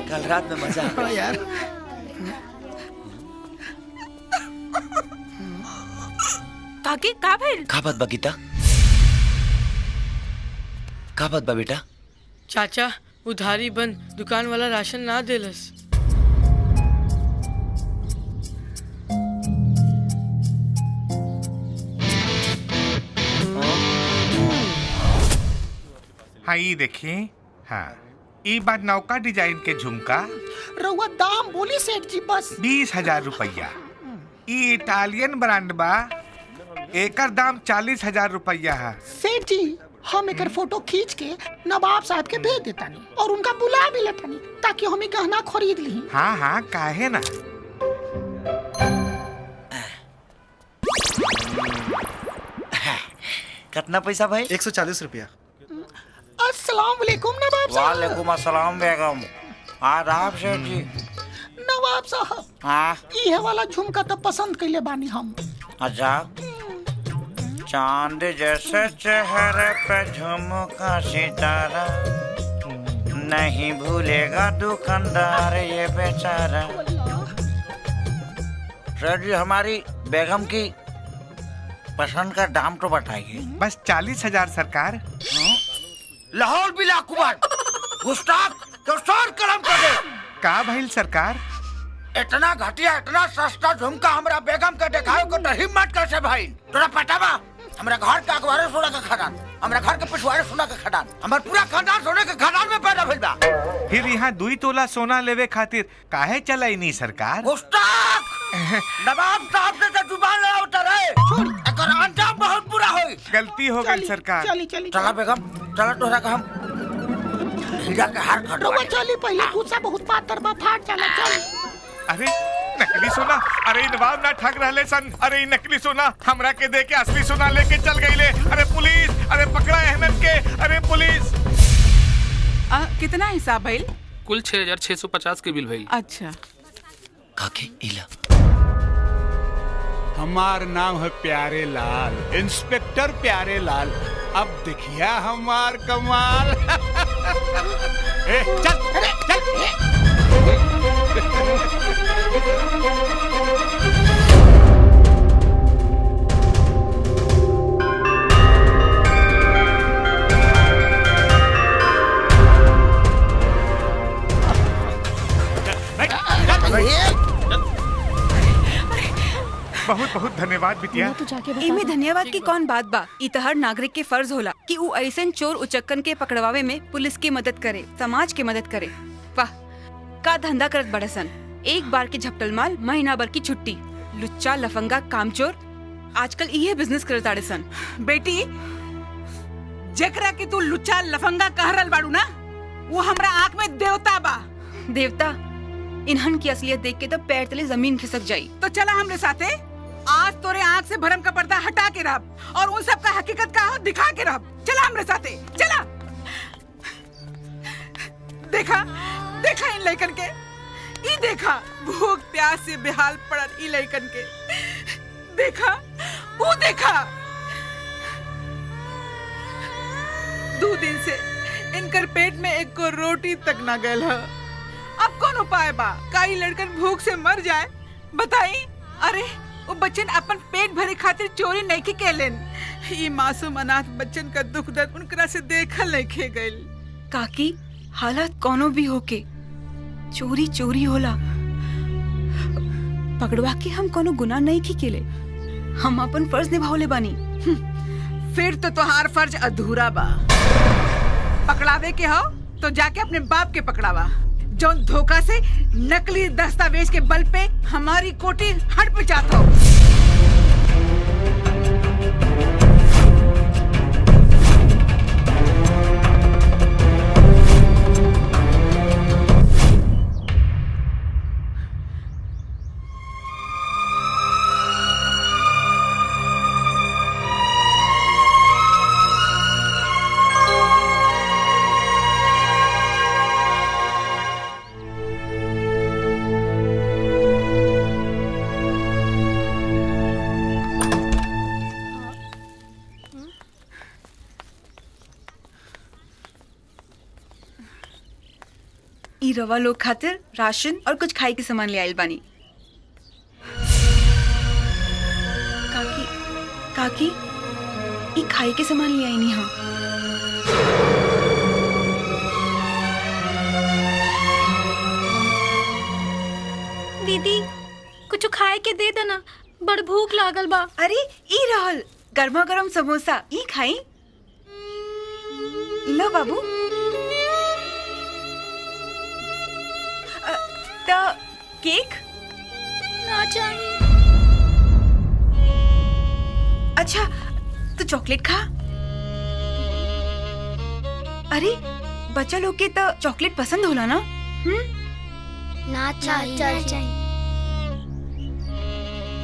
कल रात में मजा आ यार। काकी का भइल? का बात बा गीता? का बात बा बेटा? चाचा उधारी बंद, दुकान वाला राशन ना देलस। हाँ ये देखिए, हाँ ये बात नौका डिजाइन के झुमका। रउआ दाम बोली सेठ जी बस। 20,000 रुपया। ये इटालियन ब्रांड बा, एकर दाम 40,000 रुपया है। सेठ जी हम एकर फोटो खींच के नवाब साहब के भेज देतानी और उनका बुला भी लेतानी ताकि हम ई गहना खरीद ली। हाँ हाँ काहे ना। कितना पैसा भाई? 140 रुपया। अस्सलाम वालेकुम नवाब साहब। वालेकुम अस्सलाम बेगम। आदाब सेठ जी। नवाब साहब, हाँ ये वाला झुमका तो पसंद कैले बानी हम। अच्छा, चांद जैसे चेहरे पे झुमका सितारा, नहीं भूलेगा दुकानदार ये बेचारा। सर जी हमारी बेगम की पसंद का दाम तो बताइए। बस 40,000 सरकार। लाहौर बिला कुमार गुस्ताख कौशल कलम कर दे। का भइल सरकार? इतना घटिया इतना सस्ता झुमका हमरा बेगम के दिखाओ को तो हिम्मत कैसे भाई? तोरा पता बा हमरा घर के अखबारे सोना के खदान, हमरा घर के पिछवाड़े सोना के खदान, हमार पूरा खानदान सोने के खदान में पैदा भइल बा। फिर यहाँ 2 तोला सोना लेवे खातिर काहे चलाई नहीं सरकार? गुस्ताख नवाब साहब से तो जुबान लड़ा उतर है। एकर अंजाम बहुत बुरा होई। गलती हो गई सरकार। चला बेगम चला, तोरा का हम हीरा के हार खटवा। चली पहले गुस्सा बहुत पातर बा, फाट चला चल। अरे नकली सोना, अरे नवाब ना ठग रहले सन। अरे नकली सोना हमरा के दे के असली सोना लेके चल गई ले। अरे पुलिस, अरे पकड़ा अहमद के, अरे पुलिस। कितना हिसाब भइल? कुल 6,650 के बिल भइल। अच्छा काके इला। हमार नाम है प्यारे लाल, इंस्पेक्टर प्यारे लाल। अब देखिया हमार कमाल। ए, चल चल। बहुत बहुत धन्यवाद बिटिया। इमे धन्यवाद की कौन बात बा। ई त हर नागरिक के फर्ज होला कि ऊ ऐसन चोर उचक्कन के पकड़वावे में पुलिस की मदद करे, समाज की मदद करे। वाह, का धंधा करत बड़े सन। एक बार के झपटल माल, महीना भर की छुट्टी। लुच्चा लफंगा कामचोर आजकल ये बिजनेस करताड़े सन। बेटी, जकरा के तू लुच्चा लफंगा कह रहल बाड़ू ना, वो हमरा आँख में देवता बा। देवता? इन्हन की असलियत देख के तो पैर तले जमीन खिसक जाई। तो चला हमरे साथे, आज तोरे आँख से भरम का पर्दा हटा के रब और उन सब का हकीकत का हो दिखा के रब। चला हमरे साथे, चला। देखा देखा इन लइकन के, ई देखा भूख प्यास से बेहाल पड़ल ई लइकन के। देखा वो देखा, 2 दिन से इनकर पेट में एक को रोटी तक ना गयल है। अब कौन उपाय बा? काई लड़कन भूख से मर जाए बताई? अरे वो बच्चन अपन पेट भरे खातिर चोरी नहीं की केलन। ये मासूम अनाथ बच्चन का दुख दर्द उनकरा से देखल नहीं खे गइल। काकी, हालत कोनो भी होके चोरी चोरी होला। पकड़वा के हम कोनो गुनाह नहीं की केले, हम अपन फर्ज निभावले बानी। फिर तो तोहार फर्ज अधूरा बा। पकड़ावे के हो तो जाके अपने बाप के पकड़ावा, जो धोखा से नकली दस्तावेज के बल पे हमारी कोठी हट पे जाता हो। ई रवा लोग खातिर राशन और कुछ खाई के सामान ले आइल बानी। काकी, काकी, ई खाई के सामान ले आई नी। हाँ, दीदी कुछ खाए के दे देना, बड़ भूख लागल बा। अरे ई रहल गर्मा गर्म समोसा, ई खाई। लो बाबू। केक ना चाहिए। अच्छा तो चॉकलेट खा। अरे बच्चा लोग के तो चॉकलेट पसंद होला ना? ना चाहिए।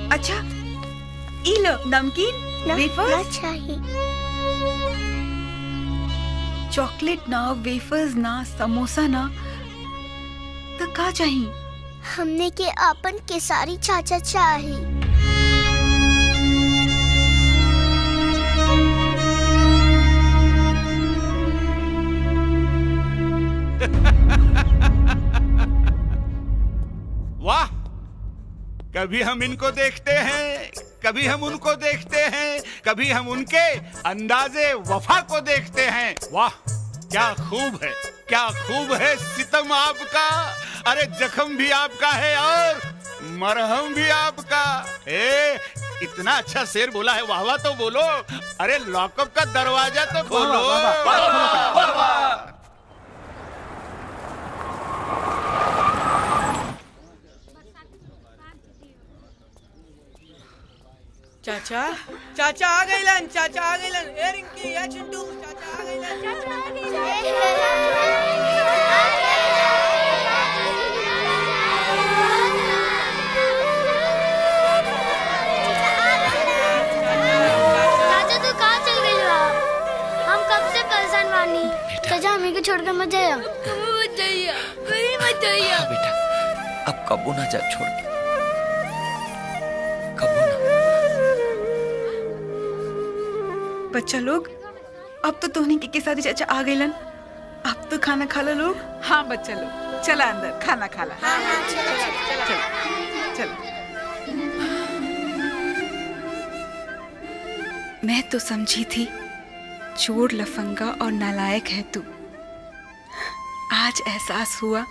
अच्छा ई लो नमकीन, वेफर्स। ना चाहिए। चॉकलेट ना, वेफर्स ना, समोसा ना, तो का चाहिए? हमने के अपन केसारी चाचा चाहिए। वाह, कभी हम इनको देखते हैं, कभी हम उनको देखते हैं, कभी हम उनके अंदाजे वफा को देखते हैं। वाह क्या खूब है, क्या खूब है सितम आपका। अरे जख्म भी आपका है और मरहम भी आपका। इतना अच्छा शेर बोला है, वाह वाह तो बोलो। अरे लॉकअप का दरवाजा तो खोलो। चाचा, चाचा आ गइलन, चाचा आ गइलन। ए रिंकी, ए चिंटू, चाचा आ गइलन, चाचा आ गइलन। चाचा तू कहाँ चल गई बा? हम कब से परेशान बानी। चाचा हमें को छोड़ कर मत जाइए। मत जाइए, कहीं मत जाइए। बेटा अब कबो ना जा छोड़ के, कबो ना। बच्चा लोग अब तो तोहनी के साथ चाचा आ गइलन। अब तो खाना खा लो लोग। हाँ बच्चा लोग, चला अंदर खाना खा ला। चलो। मैं तो समझी थी चोर, लफंगा और नालायक है तू। आज एहसास हुआ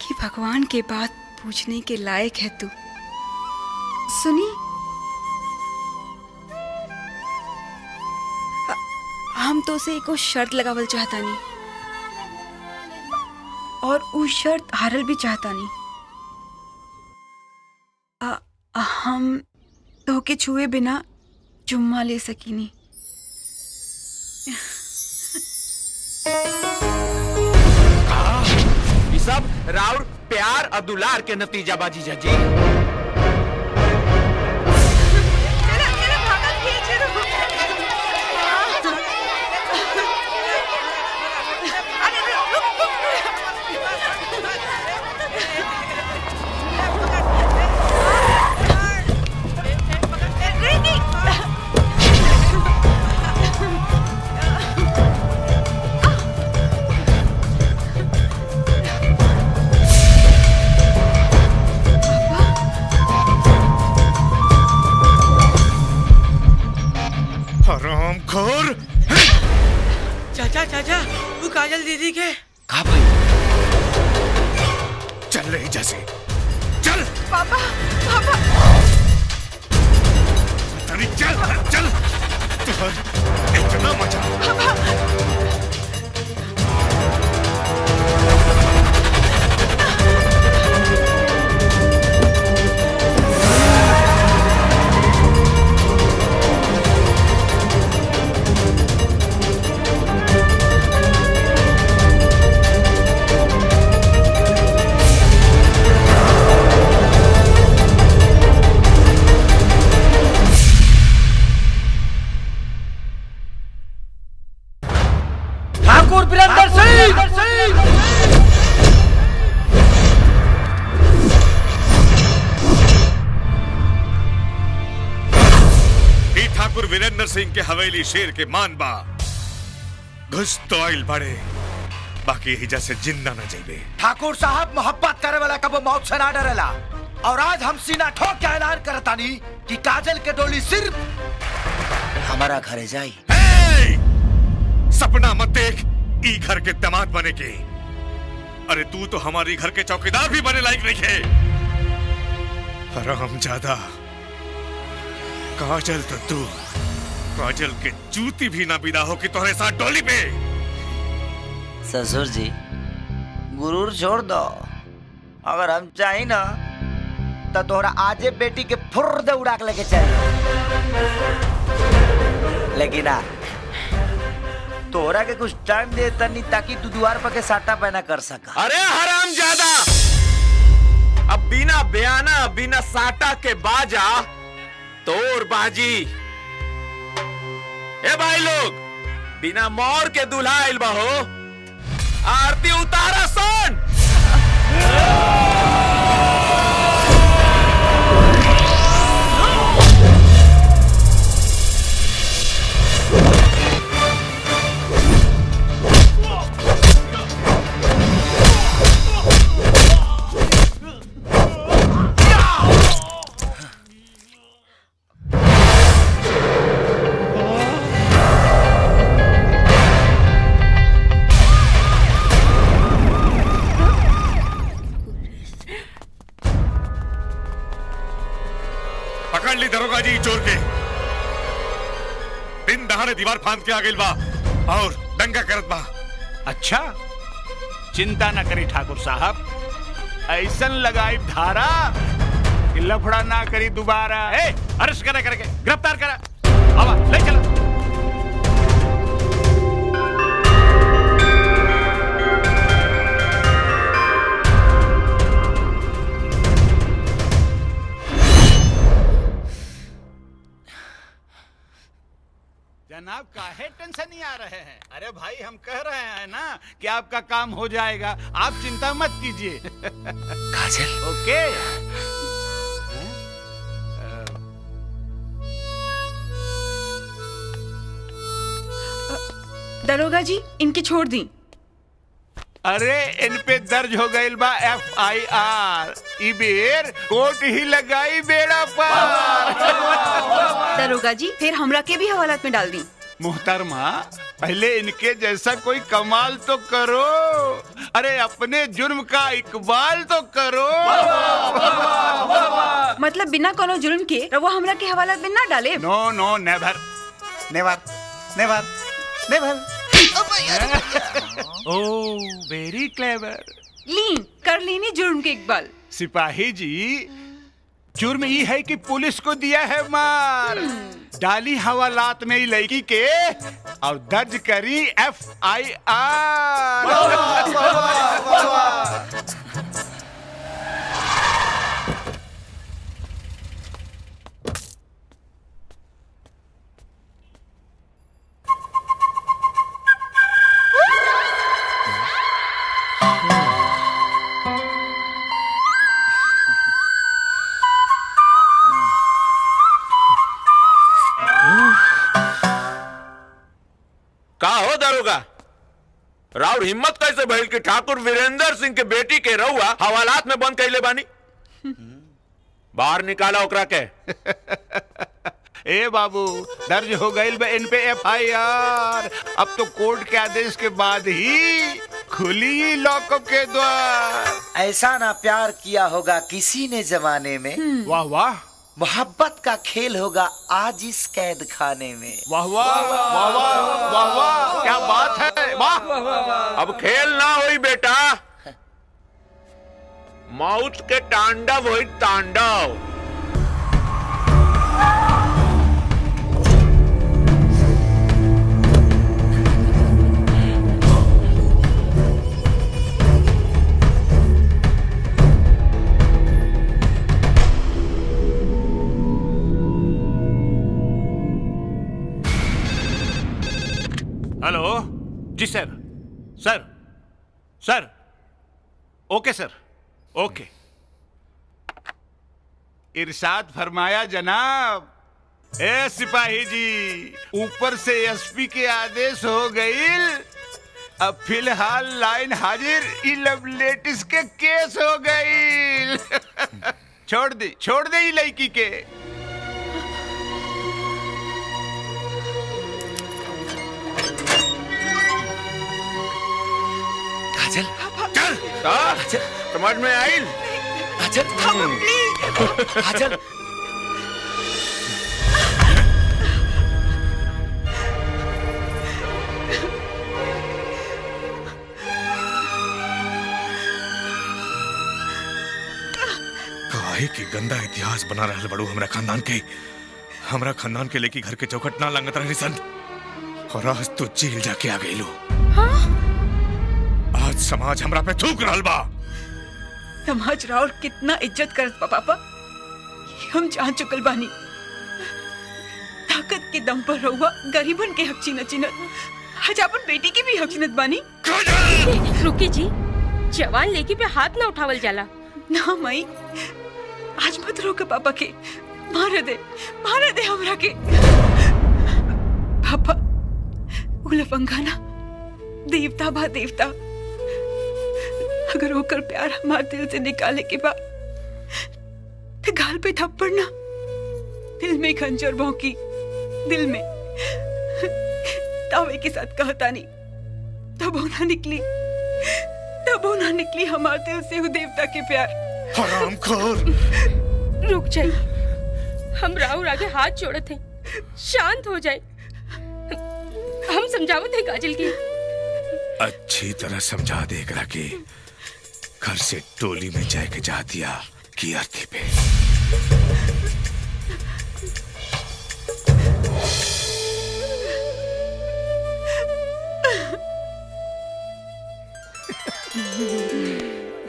कि भगवान के बात पूछने के लायक है तू। सुनी, हम तो उसे एको शर्त लगावल चाहता नहीं और उ शर्त हारल भी चाहता नहीं। हम तो के छुए बिना चुम्मा ले सकीनी। ये सब राउर प्यार और दुलार के नतीजा बाजी जी। हरामखोर। चाचा चाचा तू काजल दीदी के कहा भाई? चल रही जैसे चल। पापा पापा अरे चल चल। इतना मजा। ठाकुर वीरेंद्र सिंह। ठाकुर वीरेंद्र सिंह के हवेली शेर के मान बा। घुस तो आइल बड़े, बाकी यही जैसे जिंदा न जाइबे। ठाकुर साहब मोहब्बत करे वाला कबो मौत से ना डरेला और आज हम सीना ठोक के ऐलान करतानी कि काजल के डोली सिर्फ हमारा घरे जाई। सपना मत देख ई घर के दामाद बने के। अरे तू तो हमारी घर के चौकीदार भी बने लायक नहीं है। हरामजादा, काजल तो तू, काजल के जूती भी ना बिदा हो कि तुम्हारे साथ डोली पे। ससुर जी गुरूर छोड़ दो। अगर हम चाहे ना तो तोहरा आजे बेटी के फुर्र उड़ा के लेके चल, लेकिन तोहरा के कुछ टाइम दे तनी ताकि तू द्वार पर के साटा पैना कर सका। अरे हरामजादा, अब बिना बयाना बिना साटा के बाजा तोर बाजी। ए भाई लोग, बिना मोर के दुल्हा आइल बहो, आरती उतारा सन। पकड़ ली दरोगा जी चोर के। दिन दहाड़े दीवार फांद के आ गइल बा और दंगा करत बा। अच्छा, चिंता न करी ठाकुर साहब, ऐसन लगाई धारा कि लफड़ा ना करी दोबारा। अरेस्ट करे करके गिरफ्तार करा, आवा ले चला। जनाब काहे टेंशन नहीं आ रहे हैं? अरे भाई हम कह रहे हैं ना कि आपका काम हो जाएगा, आप चिंता मत कीजिए। काजल ओके। दरोगा जी इनकी छोड़ दी। अरे इन पे दर्ज हो गई बा FIR। ई बेर कोर्ट ही लगाई बेड़ा पर। दरोगा जी फिर हमरा के भी हवालात में डाल दी। मुहतरमा, पहले इनके जैसा कोई कमाल तो करो। अरे अपने जुर्म का इकबाल तो करो। मतलब बिना कोनो जुर्म के रउआ हमरा के हवालात में ना डाले। नो नो नेवर नेवर नेवर नेवर। Oh very clever. लीन कर लेनी जुर्म के इकबाल। सिपाही जी, जुर्म ये है कि पुलिस को दिया है मार, डाली हवालात में ही लड़की के और दर्ज करी FIR। का हो दरोगा, राउर हिम्मत कैसे भइल कि ठाकुर वीरेंद्र सिंह के बेटी के रउआ हवालात में बंद कैले बानी? बाहर निकाला ओकरा के। ए बाबू, दर्ज हो गई इन पे FIR। अब तो कोर्ट के आदेश के बाद ही खुली लॉकअप के द्वार। ऐसा ना प्यार किया होगा किसी ने जमाने में। वाह वाह। मोहब्बत का खेल होगा आज इस कैद खाने में। वाह वाह वाह वाह वाह वाह, क्या बात है, वाह। अब खेल ना होई बेटा, मौत के तांडव होई तांडव। हेलो जी सर। सर सर ओके सर ओके। इरशाद फरमाया जनाब। ए सिपाही जी, ऊपर से SP के आदेश हो गई। अब फिलहाल लाइन हाजिर, लव लेटिस के केस हो गई। छोड़ दे लड़की के। चल समझ में आई। आचल काहे के गंदा इतिहास बना रहल बड़ू हमरा खानदान के। हमरा खानदान के लेके घर के चौखट ना लंगत रही सन, और आज तो जेल जाके आ गई लो। आज समाज हमरा पे थूक रहल बा। समाज राउर कितना इज्जत करत बा पापा, हम जान चुकल बानी। ताकत के दम पर रहुआ गरीबन के हक छीनत आज अपन बेटी की भी हक छीनत बानी। रुकी जी, जवान लेकी पे हाथ ना उठावल जाला। ना माई, आज मत रोक पापा के। मार दे हमरा के। पापा उलफंगा ना देवता बा देवता। अगर होकर प्यार हमारे दिल से निकाले के बाद तो गाल पे थप्पड़ ना, दिल में खंजर भौंकी, दिल में तावे के साथ कहता नहीं। तब ना निकली हमारे दिल से वो देवता के प्यार। हरामखोर। रुक जाइए, हम राहुल आगे हाथ जोड़े थे, शांत हो जाए। हम समझावत थे काजल की। अच्छी तरह समझा दे एकरा के घर से टोली में जाके जा दिया की अर्थी पे।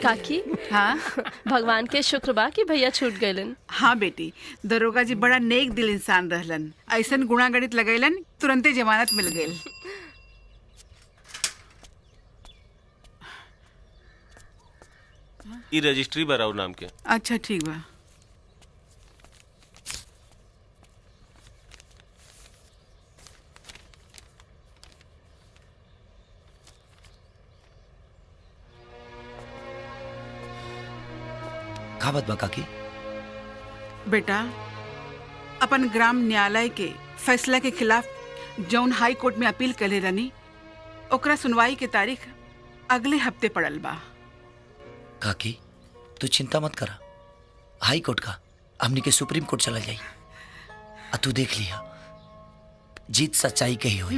काकी, हाँ भगवान के शुक्र बा कि भैया छूट गए। हाँ बेटी, दरोगा जी बड़ा नेक दिल इंसान रहलन। ऐसन गुणा गणित लगैलन, तुरंते जमानत मिल गई। ई रजिस्ट्री बराउ नाम के। अच्छा ठीक बा। खावत बा काकी। बेटा, अपन ग्राम न्यायालय के फैसला के खिलाफ जौन हाई कोर्ट में अपील करे रनी ओकरा सुनवाई के तारीख अगले हफ्ते पड़ल बा। काकी तू चिंता मत करा, हाई कोर्ट का हमनी के सुप्रीम कोर्ट चला जाई। तू देख लिया जीत सच्चाई के ही हुई।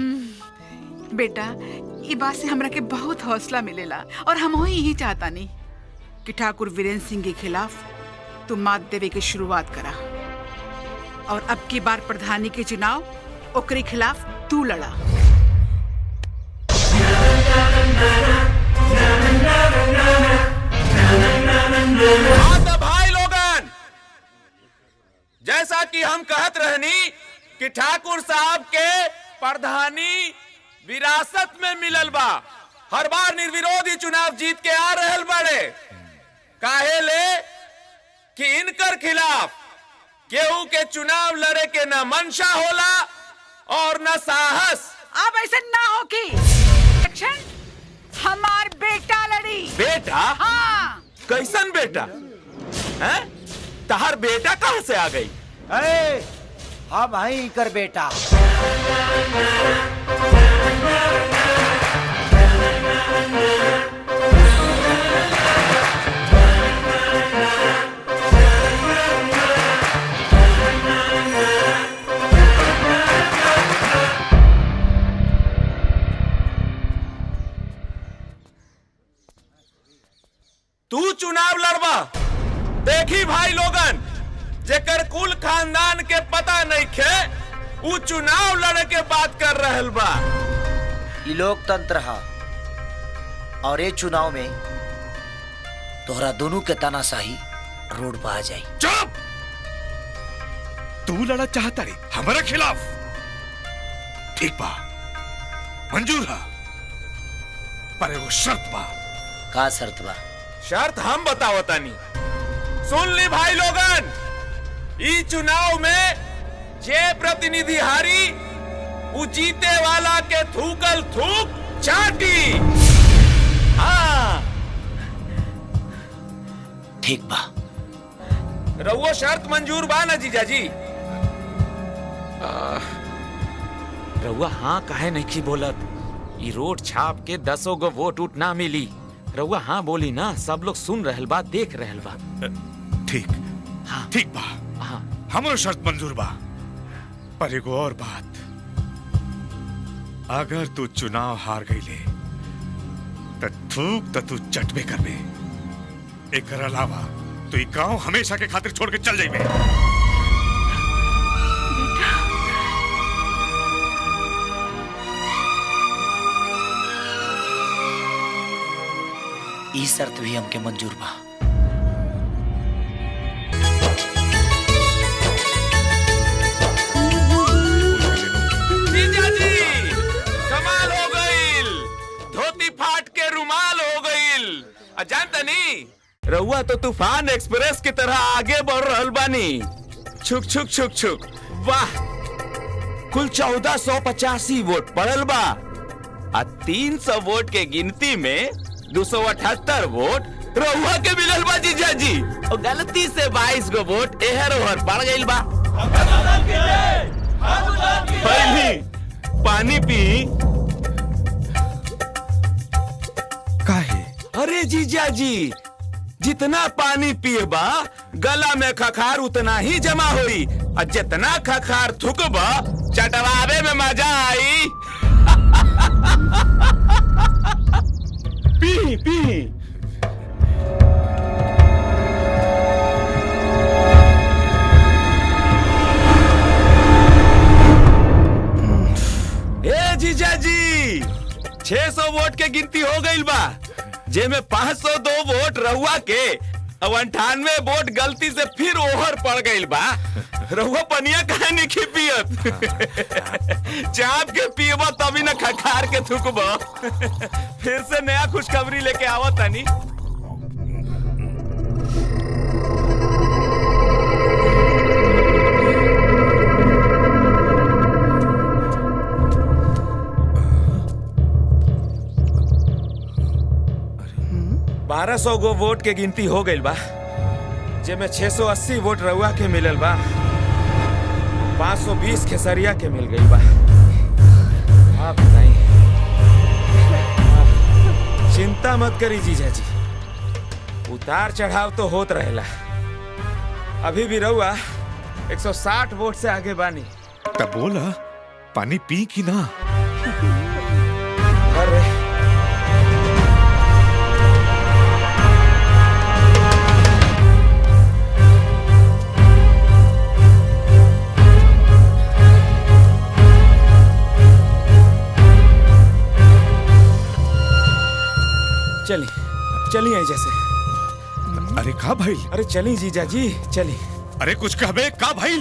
बेटा ये बात से हमरा के बहुत हौसला मिलेला और हम यही चाहता नहीं कि ठाकुर वीरेंद्र सिंह के खिलाफ तू मात देवे की शुरुआत करा और अब की बार प्रधानी के चुनाव ओकरे खिलाफ तू लड़ा। हाँ तो भाई लोगन, जैसा कि हम कहत रहनी कि ठाकुर साहब के प्रधानी विरासत में मिलल बा, हर बार निर्विरोध ही चुनाव जीत के आ रहल बड़े। काहे ले कि इनकर खिलाफ केहू के चुनाव लड़े के न मंशा होला और न साहस। अब ऐसे ना हो कि इलेक्शन हमार बेटा लड़ी। बेटा? हाँ। कैसन बेटा? हैं? तहार बेटा कहाँ से आ गई? हाँ भाई कर बेटा। तू चुनाव लड़बा? देखी भाई लोगन, जेकर कुल खानदान के पता नहीं खे उ चुनाव लड़े के बात कर रहल बा। ये लोकतंत्र हा और ये चुनाव में तोहरा दोनों के तानाशाही रोड पर आ जाई। चुप! तू लड़ा चाहता रे हमारा खिलाफ? ठीक बा, मंजूर है, पर एगो शर्त बा। का शर्त बा? शर्त हम बतावतानी, सुन ली भाई लोगन। ई चुनाव में जे प्रतिनिधि हारी उ जीते वाला के थूकल थूक चाटी। हाँ ठीक बा। रहुओ शर्त मंजूर बा ना जीजाजी? रहुआ हाँ काहे नहीं बोलत? ई रोड छाप के 10 गो वोट उठ ना मिली। रहुआ हाँ बोली ना, सब लोग सुन रहल बा, देख रहल बा। ठीक, हाँ ठीक बा। हाँ हमरो शर्त मंजूर बा, पर एगो और बात, अगर तू चुनाव हार गईले त थूक त तू चटबे करबे। एकर अलावा तू ई गांव हमेशा के खातिर छोड़ के चल जाइबे। ई शर्त भी हमके मंजूर बा। जीजाजी कमाल हो गईल, धोती फाट के रुमाल हो गईल। जानता नहीं रहुआ तो तूफान एक्सप्रेस की तरह आगे बढ़ रहल बानी। छुक छुक छुक छुक, वाह! कुल 1485 वोट पड़ल बा। 300 वोट के गिनती में 278 वोट रहुआ के मिलल बा जीजाजी, और गलती से 22 गो वोट एहर ओहर पड़ गईल बा। पहली पानी पी। काहे? अरे जीजाजी, जितना पानी पिएबा गला में खखार उतना ही जमा होई, और जितना खखार थुकबा चटवावे में मजा आई। पी पी। ए जीजाजी, 600 वोट के गिनती हो गई बा, जेमे 502 वोट रहुआ के और 98 वोट गलती से फिर ओहर पड़ गई बा। रहुआ पनिया काहे नहीं पियत? चाप के पियबा तभी न खखार के थुकबा। फिर से नया खुशखबरी लेके आवत तानी। बारह 1200 गो वोट के गिनती हो गई बा, जेमे 680 वोट रउआ के मिलल बा, 520 खेसरिया के मिल गई बा। का बताई। चिंता मत करी जीजा जी, उतार चढ़ाव तो होत रहेला। अभी भी रहुआ 160 वोट से आगे बानी। तब बोला पानी पी की ना। अरे चली चली आई जैसे। अरे का भाई? अरे चली जीजा जी चली। अरे कुछ कहबे का भाई?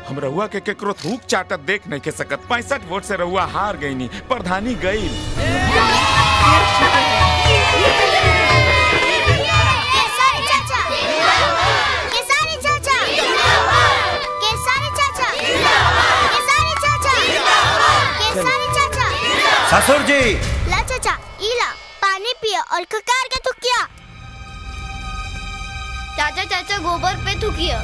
हम रहुआ के केकरो थूक चाटत देख नहीं के सकत। 65 वोट से रहुआ हार गई नी, प्रधानी गई। ससुर जी ला चाचा इला पानी पिया और ककार के थूकिया। चाचा चाचा गोबर पे थूकिया।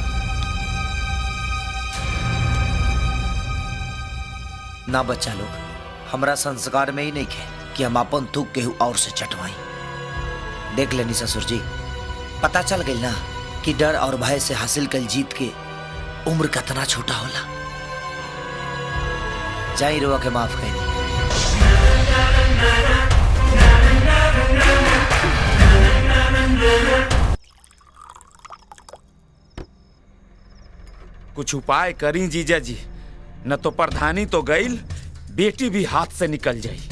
ना बच्चा लोग, हमरा संस्कार में ही नहीं है कि हम अपन थूक केहू और से चटवाई। देख लेनी ससुर जी, पता चल गई ना कि डर और भय से हासिल कल जीत के उम्र कितना छोटा होला। जाई रुआ के माफ कर दी। कुछ उपाय करी जीजा जी, न तो प्रधानी तो गई, बेटी भी हाथ से निकल जाई।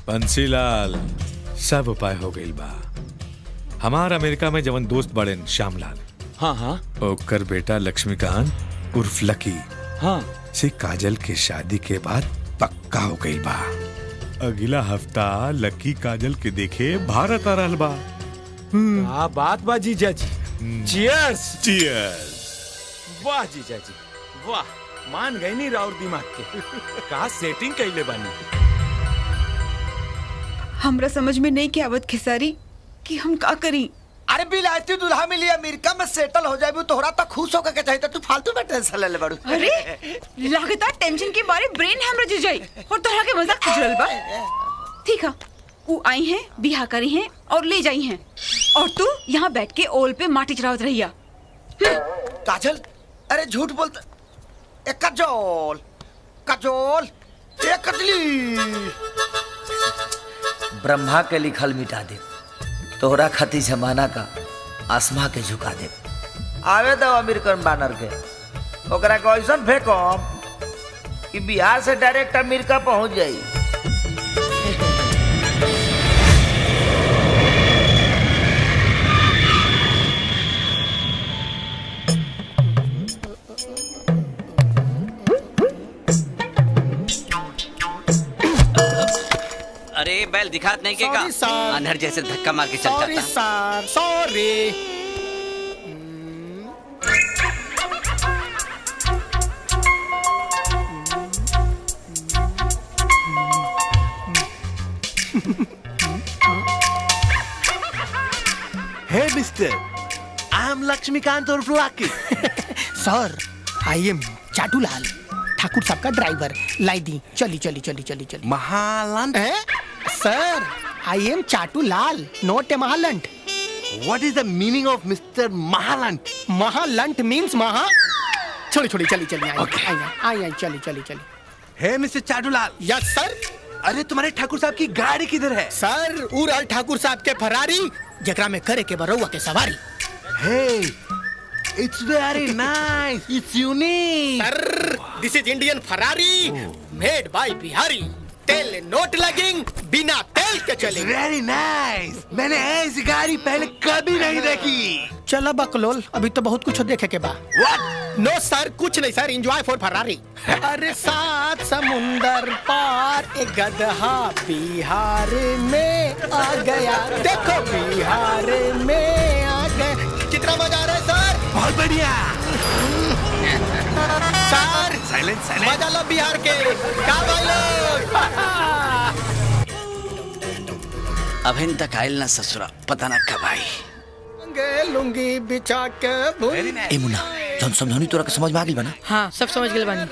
बंसीलाल, सब उपाय हो गई बा। हमार अमेरिका में जवन दोस्त बड़े श्यामलाल, हाँ हाँ, ओकर बेटा लक्ष्मीकांत उर्फ लकी, हाँ, से काजल के शादी के बाद पक्का हो गई बा। अगला हफ्ता लकी काजल के देखे भारत आ रहल बा। क्या बात बा जीजा जी। Cheers cheers. वाह जीजा जी वाह, मान गई नहीं राउर दिमाग के। का सेटिंग कैले बानी। हमरा समझ में नहीं के आवत खेसारी कि हम का करी। अरे बिलायती दुल्हा मिली, अमेरिका में सेटल हो जाए, तोहरा तो खुश होकर के चाहिए। तू फालतू में टेंशन ले ले बड़ू। अरे लागता टेंशन के बारे ब्रेन हमरा जी जाई और तोहरा के मजाक चल बा। ठीक है, वो आई हैं, बिहा करी हैं और ले जाई हैं, और तू यहाँ बैठ के ओल पे माटी चढ़ावत रहिया। काजल, अरे झूठ बोलता। एक काजोल काजोल एक कतली। ब्रह्मा के लिखल मिटा दे, तोहरा खती जमाना का आसमा के झुका दे। आवे दो अमेरिकन बानर के, ओकरा के ऐसन फेंकम कि बिहार से डायरेक्ट अमेरिका पहुंच जाई। अरे बैल दिखात नहीं के का अंधर जैसे धक्का मार के चल सॉरी जाता। सर, सॉरी। हे मिस्टर, आई एम लक्ष्मीकांत और लकी। सर, आई एम चाटूलाल, ठाकुर साहब का ड्राइवर। लाई दी, चली चली चली चली चली। महालंट? Sir, I am Chatulal, not a महालंट। What is the meaning of Mr. महालंट? महालंट मीन्स महा। छोड़ी छोड़ी चली चली। आई चली चली चली। हे मिस्टर चाटूलाल। यस सर। अरे तुम्हारे ठाकुर साहब की गाड़ी किधर है? सर, उराल ठाकुर साहब के फरारी, जकरा में करे के बरौआ के सवारी। Hey, it's very nice. It's unique. Sir, this is Indian Ferrari, made by Bihari. तेल नोट लगेंग, बिना तेल के चलेंगे। Very nice. मैंने ऐसी गाड़ी पहले कभी नहीं देखी। चला बकलोल, अभी तो बहुत कुछ देखे के बा। What? नो सर, कुछ नहीं सर, एंजॉय फॉर फरारी। अरे 7 समुंदर पार एक गधा बिहार में आ गया। देखो बिहार में आ गया। कितना मजा आ रहा है सर? बहुत बढ़िया। सर, साइलेंस मजा लो बिहार के। क्या भाई लोग? अभिन तक आयल ना ससुरा, पता ना कब आई। लुंगी बिछा के ए मुन्ना, जौन समझौनी तोरा के समझ में आ गई बना। हाँ सब समझ गए बानी।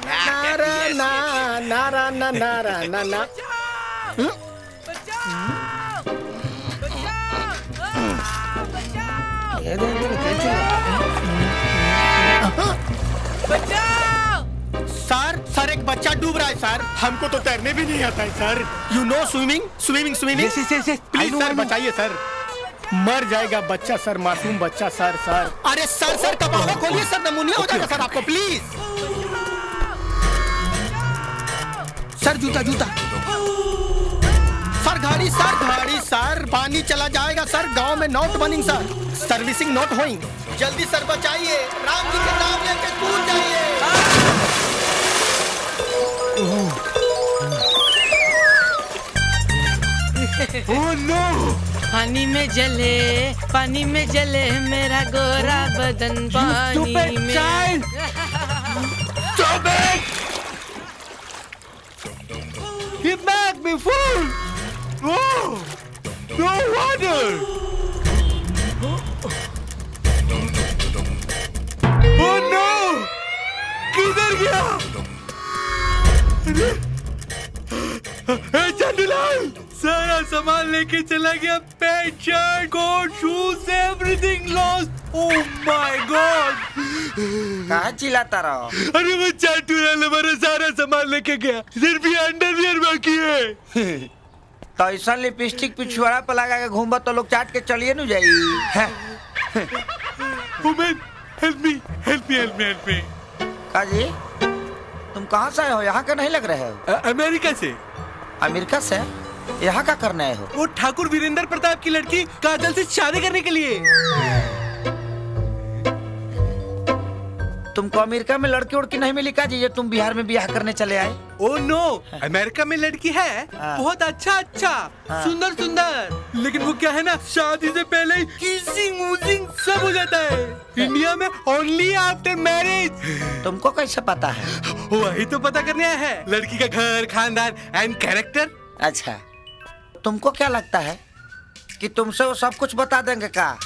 नारा ना नारा ना नारा ना ना सर सर एक बच्चा डूब रहा है सर। हमको तो तैरने भी नहीं आता है sir. You know swimming swimming swimming. Please sir बचाइए सर। मर जाएगा बच्चा सर, मासूम बच्चा सर। सर अरे सर सर कपावा खोलिए सर, नमूनिया हो जाएगा सर आपको प्लीज। सर जूता जूता। सर गाड़ी सर पानी चला जाएगा सर। गांव में note Warring sir, servicing not hoeing. जल्दी सर बचाइए, राम जी के नाम लेके कूद जाइए। Oh no. पानी में जले मेरा गोरा बदन पानी में। Stop it! He made me fool! Oh! No water! Oh no! किधर गया? चंदूलाल सारा सामान लेके चला गया। Pant shirt coat shoes everything lost. Oh my God. कहाँ चिल्लाता रहो? अरे वो चंदूलाल हमारा सारा सामान लेके गया, सिर्फ ये अंडरवियर बाकी है। तो ऐसा लिपस्टिक पिछवाड़ा पर लगा के घूमबा तो लोग चाट के चलिए न जाई। Women help me. काजी तुम कहाँ से आए हो? यहाँ का नहीं लग रहे हो। अमेरिका से। अमेरिका से? यहाँ का करने आए हो? वो ठाकुर वीरेंद्र प्रताप की लड़की काजल से शादी करने के लिए। तुमको अमेरिका में लड़की उड़की नहीं मिली का जी, जो तुम बिहार में ब्याह करने चले आए? ओ नो, अमेरिका में लड़की है बहुत अच्छा सुंदर, लेकिन वो क्या है ना, शादी से पहले ही किसिंग सब हो जाता है। इंडिया में ओनली आफ्टर मैरिज। तुमको कैसे पता है? वही तो पता करने आया है, लड़की का घर, खानदान एंड कैरेक्टर। अच्छा, तुमको क्या लगता है कि तुमसे वो सब कुछ बता देंगे का?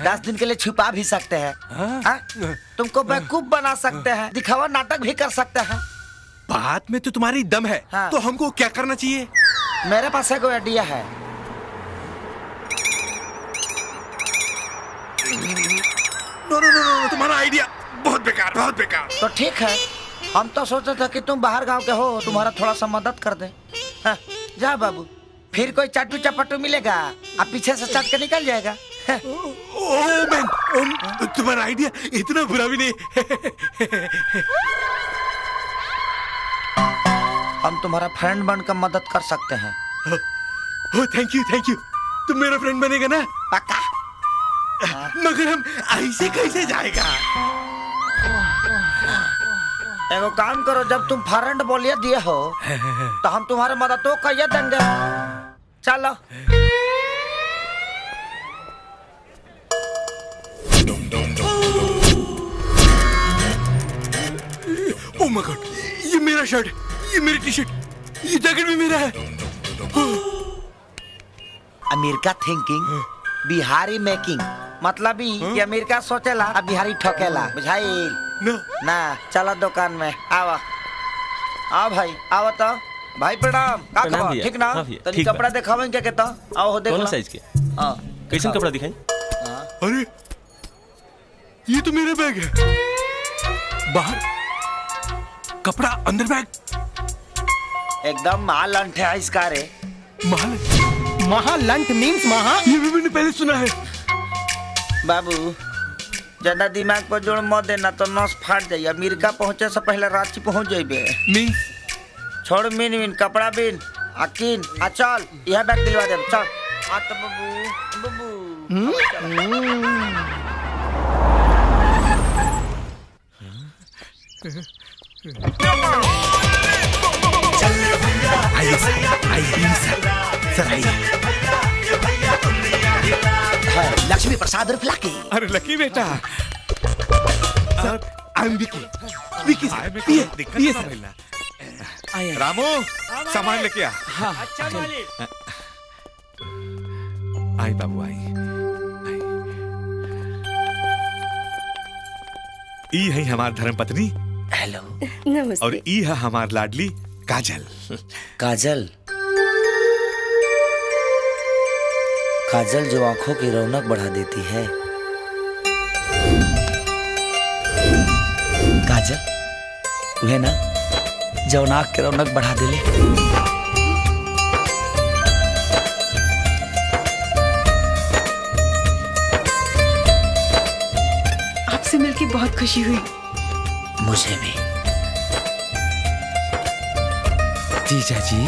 10 दिन के लिए छुपा भी सकते हैं। तुमको बेवकूफ बना सकते हैं, दिखावा नाटक भी कर सकते हैं। बात में तो तुम्हारी दम है। तो हमको क्या करना चाहिए? मेरे पास एक आइडिया है। नो, तुम्हारा आइडिया बहुत बेकार। तो ठीक है, हम तो सोचते थे कि तुम बाहर गांव के हो, तुम्हारा थोड़ा सा मदद कर दे। जा बाबू, फिर कोई चाटू चपाटू मिलेगा, अब पीछे से चाट के निकल जाएगा। तुम्हारा आइडिया इतना बुरा भी नहीं। हम तुम्हारा फ्रेंड बनकर मदद कर सकते हैं। Thank you. तुम मेरा फ्रेंड बनेगा ना? पक्का। मगर हम ऐसे कैसे जाएगा? एगो काम करो, जब तुम फ्रेंड बोलिए दिए हो तो हम तुम्हारे मदद तो कहिए देंगे। चलो। ओह माय गॉड, ये मेरा शर्ट, ये मेरी टी शर्ट, ये जैकेट भी मेरा है। America thinking, Bihari making. मतलब ये अमेरिका सोचेला और बिहारी ठोकेला, बुझाई ना? चलो दुकान में। आओ भाई, आओ तो भाई। प्रणाम। का खबर? ठीक ना? तो कपड़ा दिखावेंगे क्या? तो आओ देख लो। साइज के? कैसन कपड़ा दिखाई? अरे ये तो मेरा बैग है। बाहर कपड़ा, अंदर बैग। एकदम महालंठ है इसका रे। महालंठ मीन्स ये भी मैंने पहले सुना है। बाबू ज्यादा दिमाग पर जोड़ मत देना, तो नस फाट जाइए। अमेरिका पहुंचे से पहले रांची पहुंच जाइबे। मीन्स छोड़ मीन कपड़ा बिन अकीन चल, यह बैग दिलवा दे। चल आ तो बाबू। लक्ष्मी प्रसाद और फ्लाकी। अरे लकी बेटा। आई एम विकी रामू, सामान लेके आ। अच्छा मालिक। आई बाबू आई। ई है हमार धर्म पत्नी हेलो नमस्ते। और ई है हमार लाडली काजल। काजल, काजल जो आंखों की रौनक बढ़ा देती है। काजल वह ना जो नाक की रौनक बढ़ा देले। आपसे मिलके बहुत खुशी हुई। मुझे भी। जीजा जी,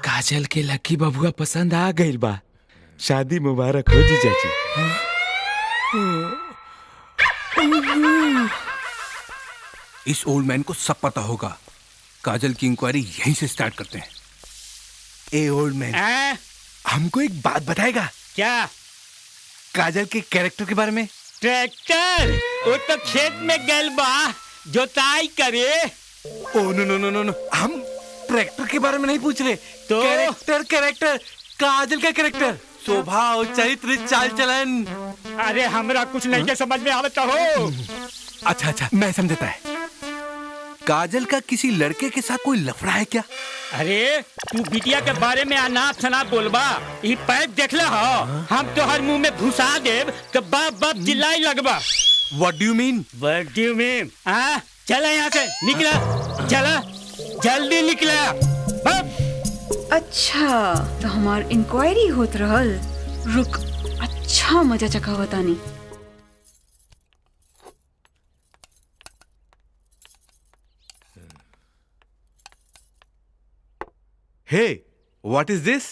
काजल के लकी बबुआ पसंद आ गई बा। शादी मुबारक हो जीजा जी। इस ओल्ड मैन को सब पता होगा। काजल की इंक्वायरी यहीं से स्टार्ट करते हैं। ए ओल्ड मैन, हमको एक बात बताएगा क्या? काजल के कैरेक्टर के बारे में। ट्रैक्टर वो तो खेत में गल बा जोताई करे। ओ नो नो नो नो नो, हम ट्रैक्टर के बारे में नहीं पूछ रहे। तो कैरेक्टर काजल का कैरेक्टर, स्वभाव, चरित्र, चाल चलन। अरे हमरा कुछ नहीं के समझ में आवता हो। अच्छा अच्छा, मैं समझता है। काजल का किसी लड़के के साथ कोई लफड़ा है क्या? अरे तू बिटिया के बारे में अनाप शनाप बोलबा। ई पैप देखले हो, हम तो हर मुंह में घुसा देब तो बाप बाप चिल्लाई लगबा। What do you mean? What do you mean? चला यहाँ से, निकला, चला, जल्दी निकला। अच्छा तो हमार इंक्वायरी होत रहल। रुक, अच्छा मजा चखा बतानी। Hey, what is this?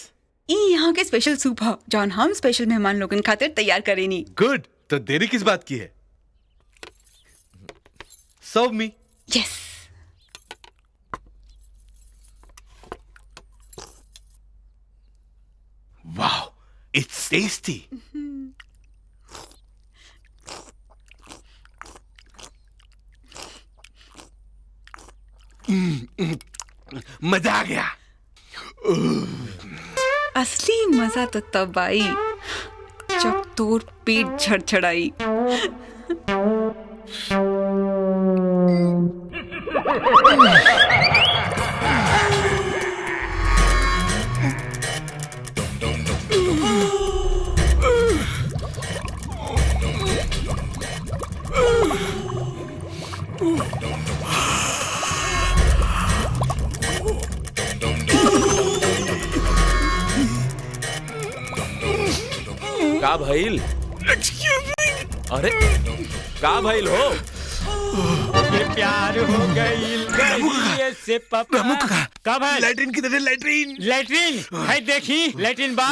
ई यहाँ के स्पेशल सूप है जौन हम स्पेशल मेहमान लोगन खातिर तैयार करेनी। Good. तो देरी किस बात की है? Serve me. Yes. Wow, it's tasty. मजा आ गया। असली मजा तो तब आई जब तोर पेट झड़झड़ाई। का भइल? अरे का भइल हो? ये प्यार हो गई से पापा। का भाई? लैट्रिन की तरह लैट्रिन। लैट्रिन है, देखी लैट्रिन बा।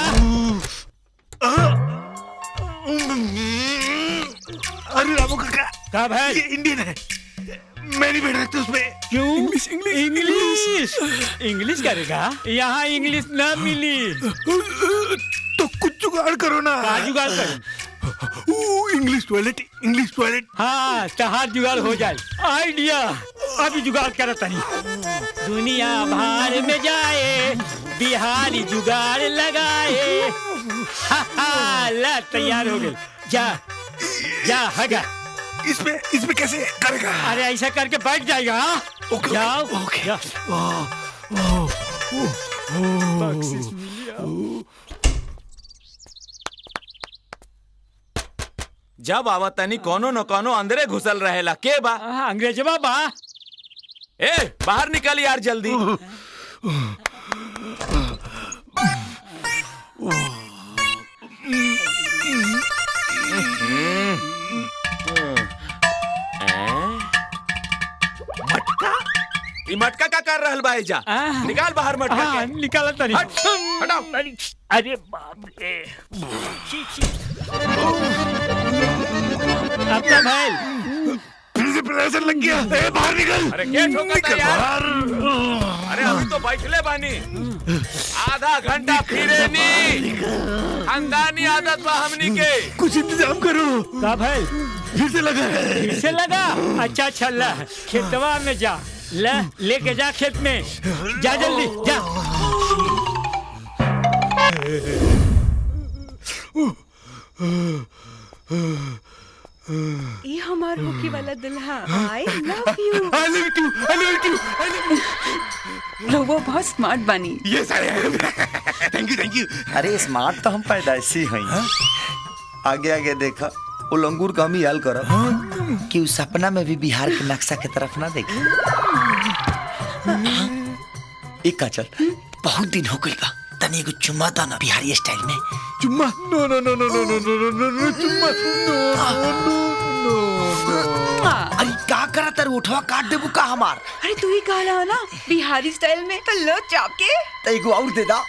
अरे रामू काका, का भाई? ये इंडियन है, मैं नहीं बैठ सकता उसमें। क्यों? इंग्लिश इंग्लिश इंग्लिश इंग्लिश करेगा? यहाँ इंग्लिश ना मिली तो कुछ जुगाड़ करो ना। का जुगाड़ कर? English toilet. हाँ, तहार जुगाड़ हो जाए। आइडिया अभी जुगाड़ करता नहीं। दुनिया बाहर में जाए, बिहारी जुगाड़ लगाए। ला तैयार हो गए। जा जा हगा। इसमें कैसे करेगा? अरे ऐसा करके बैठ जाएगा। ओके, जाओ। ओके। बख्शिश मिलिया। जब आवतनी कोनो न कोनो अंदरे घुसल रहेला। के बा? अंग्रेजवा बा। ए बाहर निकल यार जल्दी। मटका? ये मटका का कर रहल बा एजा? निकाल बाहर मटका के। निकाल तनी। हटाओ। अरे बाप रे। अपना भाई फिर से प्रेशर लग गया। ए, बाहर निकल। अरे क्या ठोकता यार? अरे अभी तो बैठले बानी। आधा घंटा फिरे नी। खानदानी आदत बा हमनी के। कुछ इंतजाम करो। का भाई? फिर से लगा है। फिर से लगा? अच्छा चल खेतवा में जा। लेके जा खेत में। जा जल्दी जा। ये हमार होके वाला दुल्हा I love you. I love you too, I love you too, I love you। रहुआ बहुत स्मार्ट बानी। Yes, I am। Thank you, thank you। अरे स्मार्ट तो हम पैदाइशी हैं। आगे आगे देखा वो लंगूर का हम ही हाल करब कि उस सपना में भी बिहार के नक्शा की तरफ ना देखे। एक काचल बहुत दिन हो गई बा, तनी एगो चुम्मा दा ना बिहारी स्टाइल में। चुम्मा? नो नो नो नो नो नो नो नो नो चुम्मा नो नो नो। अरे का करा तर उठवा काट देबू का हमार। अरे तू ही कहला ना बिहारी स्टाइल में, तो लो चाप के। तो एगो और दे दा।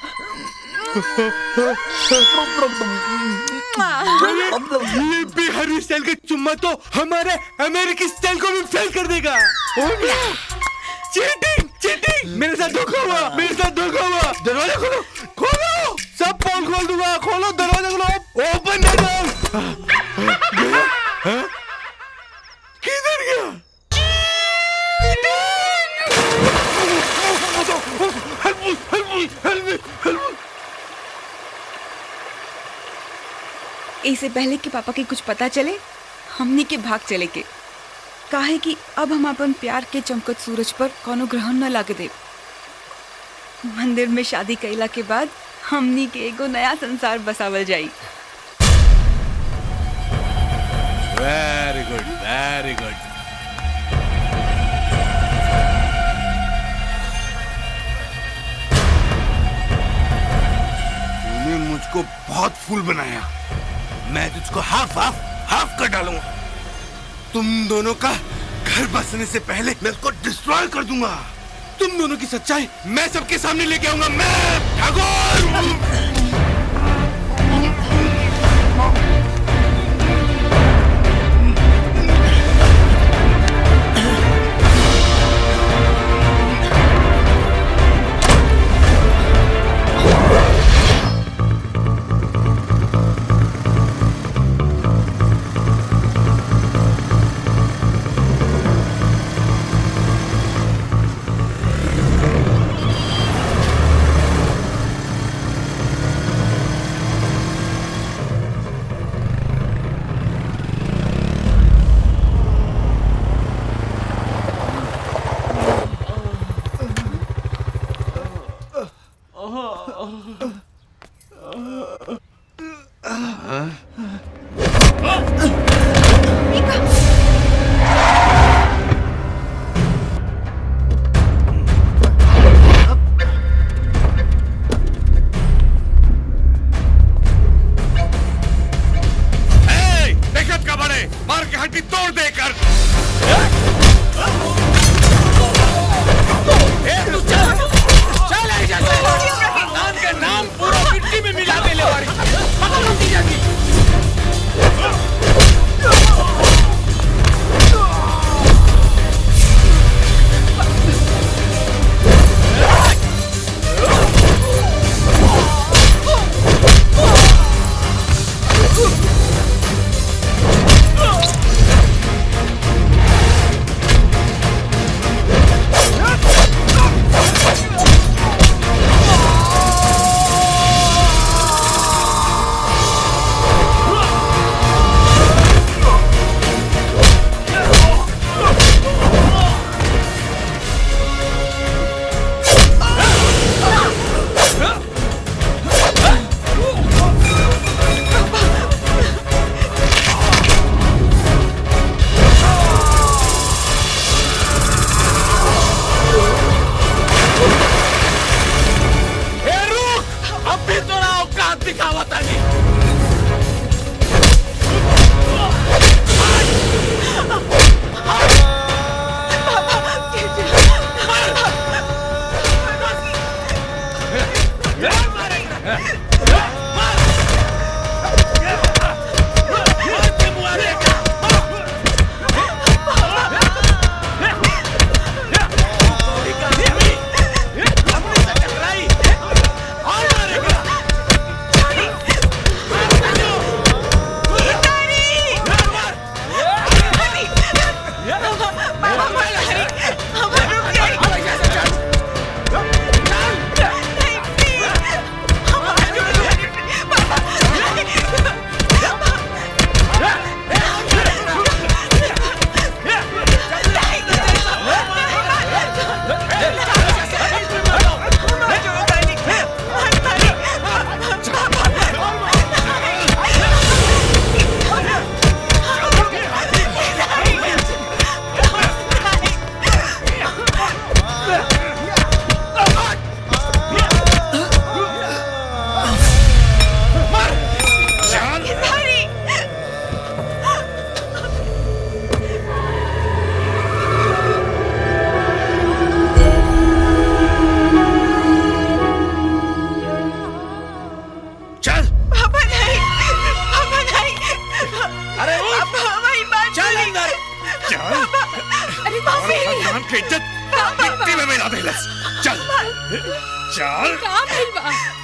ये बिहारी स्टाइल का चुम्मा तो हमारे अमेरिकी स्टाइल को भी फेल कर देगा। चीटिंग चीटिंग, मेरे साथ धोखा हुआ, मेरे साथ धोखा हुआ। दरवाजा खोलो खोलो, सब पोल खोल दूंगा, खोलो दरवाजा खोलो, ओपन द डोर। किधर गया? इससे पहले कि पापा के कुछ पता चले, हमनी के भाग चले के। काहे कि अब हम अपन प्यार के चमकत सूरज पर कोनो ग्रहण न लागे दे। मंदिर में शादी कैला के बाद हमनी के एगो नया संसार बसावल जाई। Very good, very good. तूने मुझको बहुत फूल बनाया, मैं तुझको हाफ कर डालूंगा। तुम दोनों का घर बसने से पहले मैं उसको डिस्ट्रॉय कर दूंगा। तुम दोनों की सच्चाई मैं सबके सामने लेके आऊंगा। मैं ठाकुर।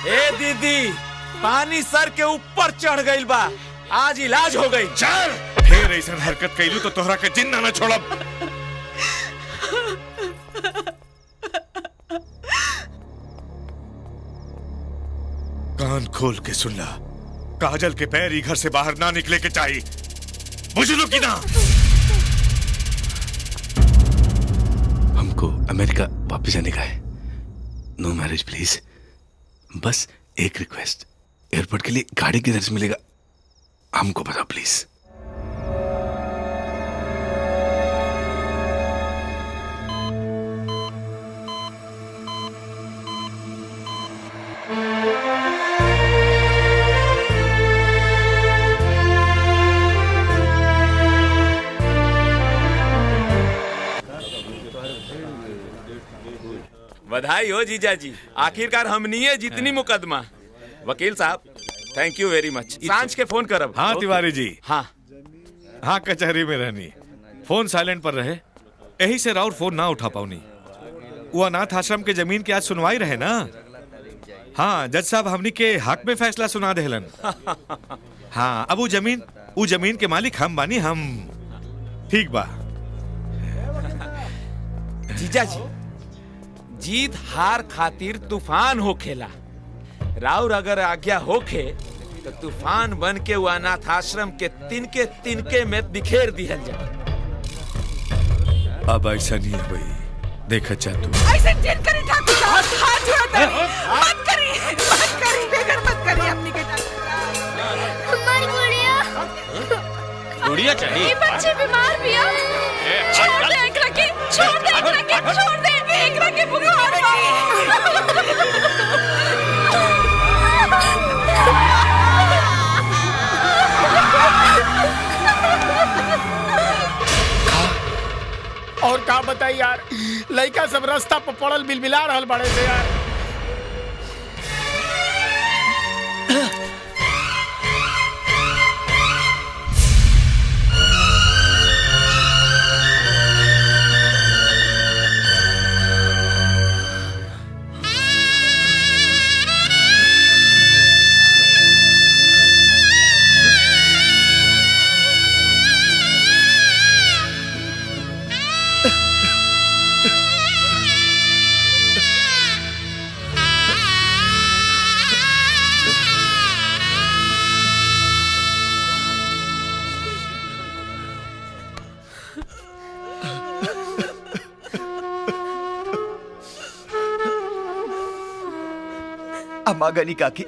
ए दीदी, पानी सर के ऊपर चढ़ गई बा, आज इलाज हो गई। चल फिर ऐसा हरकत कैलू तो तोहरा के जिंदा न छोड़ब। कान खोल के सुन ला, काजल के पैर ही घर से बाहर ना निकले के चाहिए, बुझलो कि ना? हमको अमेरिका वापस जाने का है। नो मैरिज प्लीज। बस एक रिक्वेस्ट, एयरपोर्ट के लिए गाड़ी किधर से मिलेगा हमको बताओ प्लीज। बधाई हो जीजा जी, आखिरकार हमनी है जितनी मुकदमा। वकील साहब थैंक यू वेरी मच। सांझ के फोन करब। हाँ तिवारी जी। हाँ हाँ, कचहरी में रहनी, फोन साइलेंट पर रहे, यही से राउर फोन ना उठा पाऊनी। वो अनाथ आश्रम के जमीन की आज सुनवाई रहे ना। हाँ, जज साहब हमनी के हक में फैसला सुना देहलन। हाँ, अब वो जमीन के मालिक हम बानी हम। ठीक बा जीजा जी, जीत हार खातिर तूफान हो खेला, राउर अगर आज्ञा होखे तो तूफान बन के वो अनाथ आश्रम के तिनके में बिखेर दिहल जाए। अब ऐसा नहीं है भाई, देखा चाह तू ऐसे जिन करी ठाकुर साहब, हाथ जोड़ते मत करी बेगर मत करी अपनी के हमारी गुड़िया चाहिए। ये बच्चे बीमार भी हैं। छोड़ दे एकरा के, छोड़ दे एकरा के, छोड़ दे एकरा के बुखार और का बताई यार, लड़का सब रास्ता पर पड़ल बिलबिला रहल बड़े से यार। अमागनी काकी,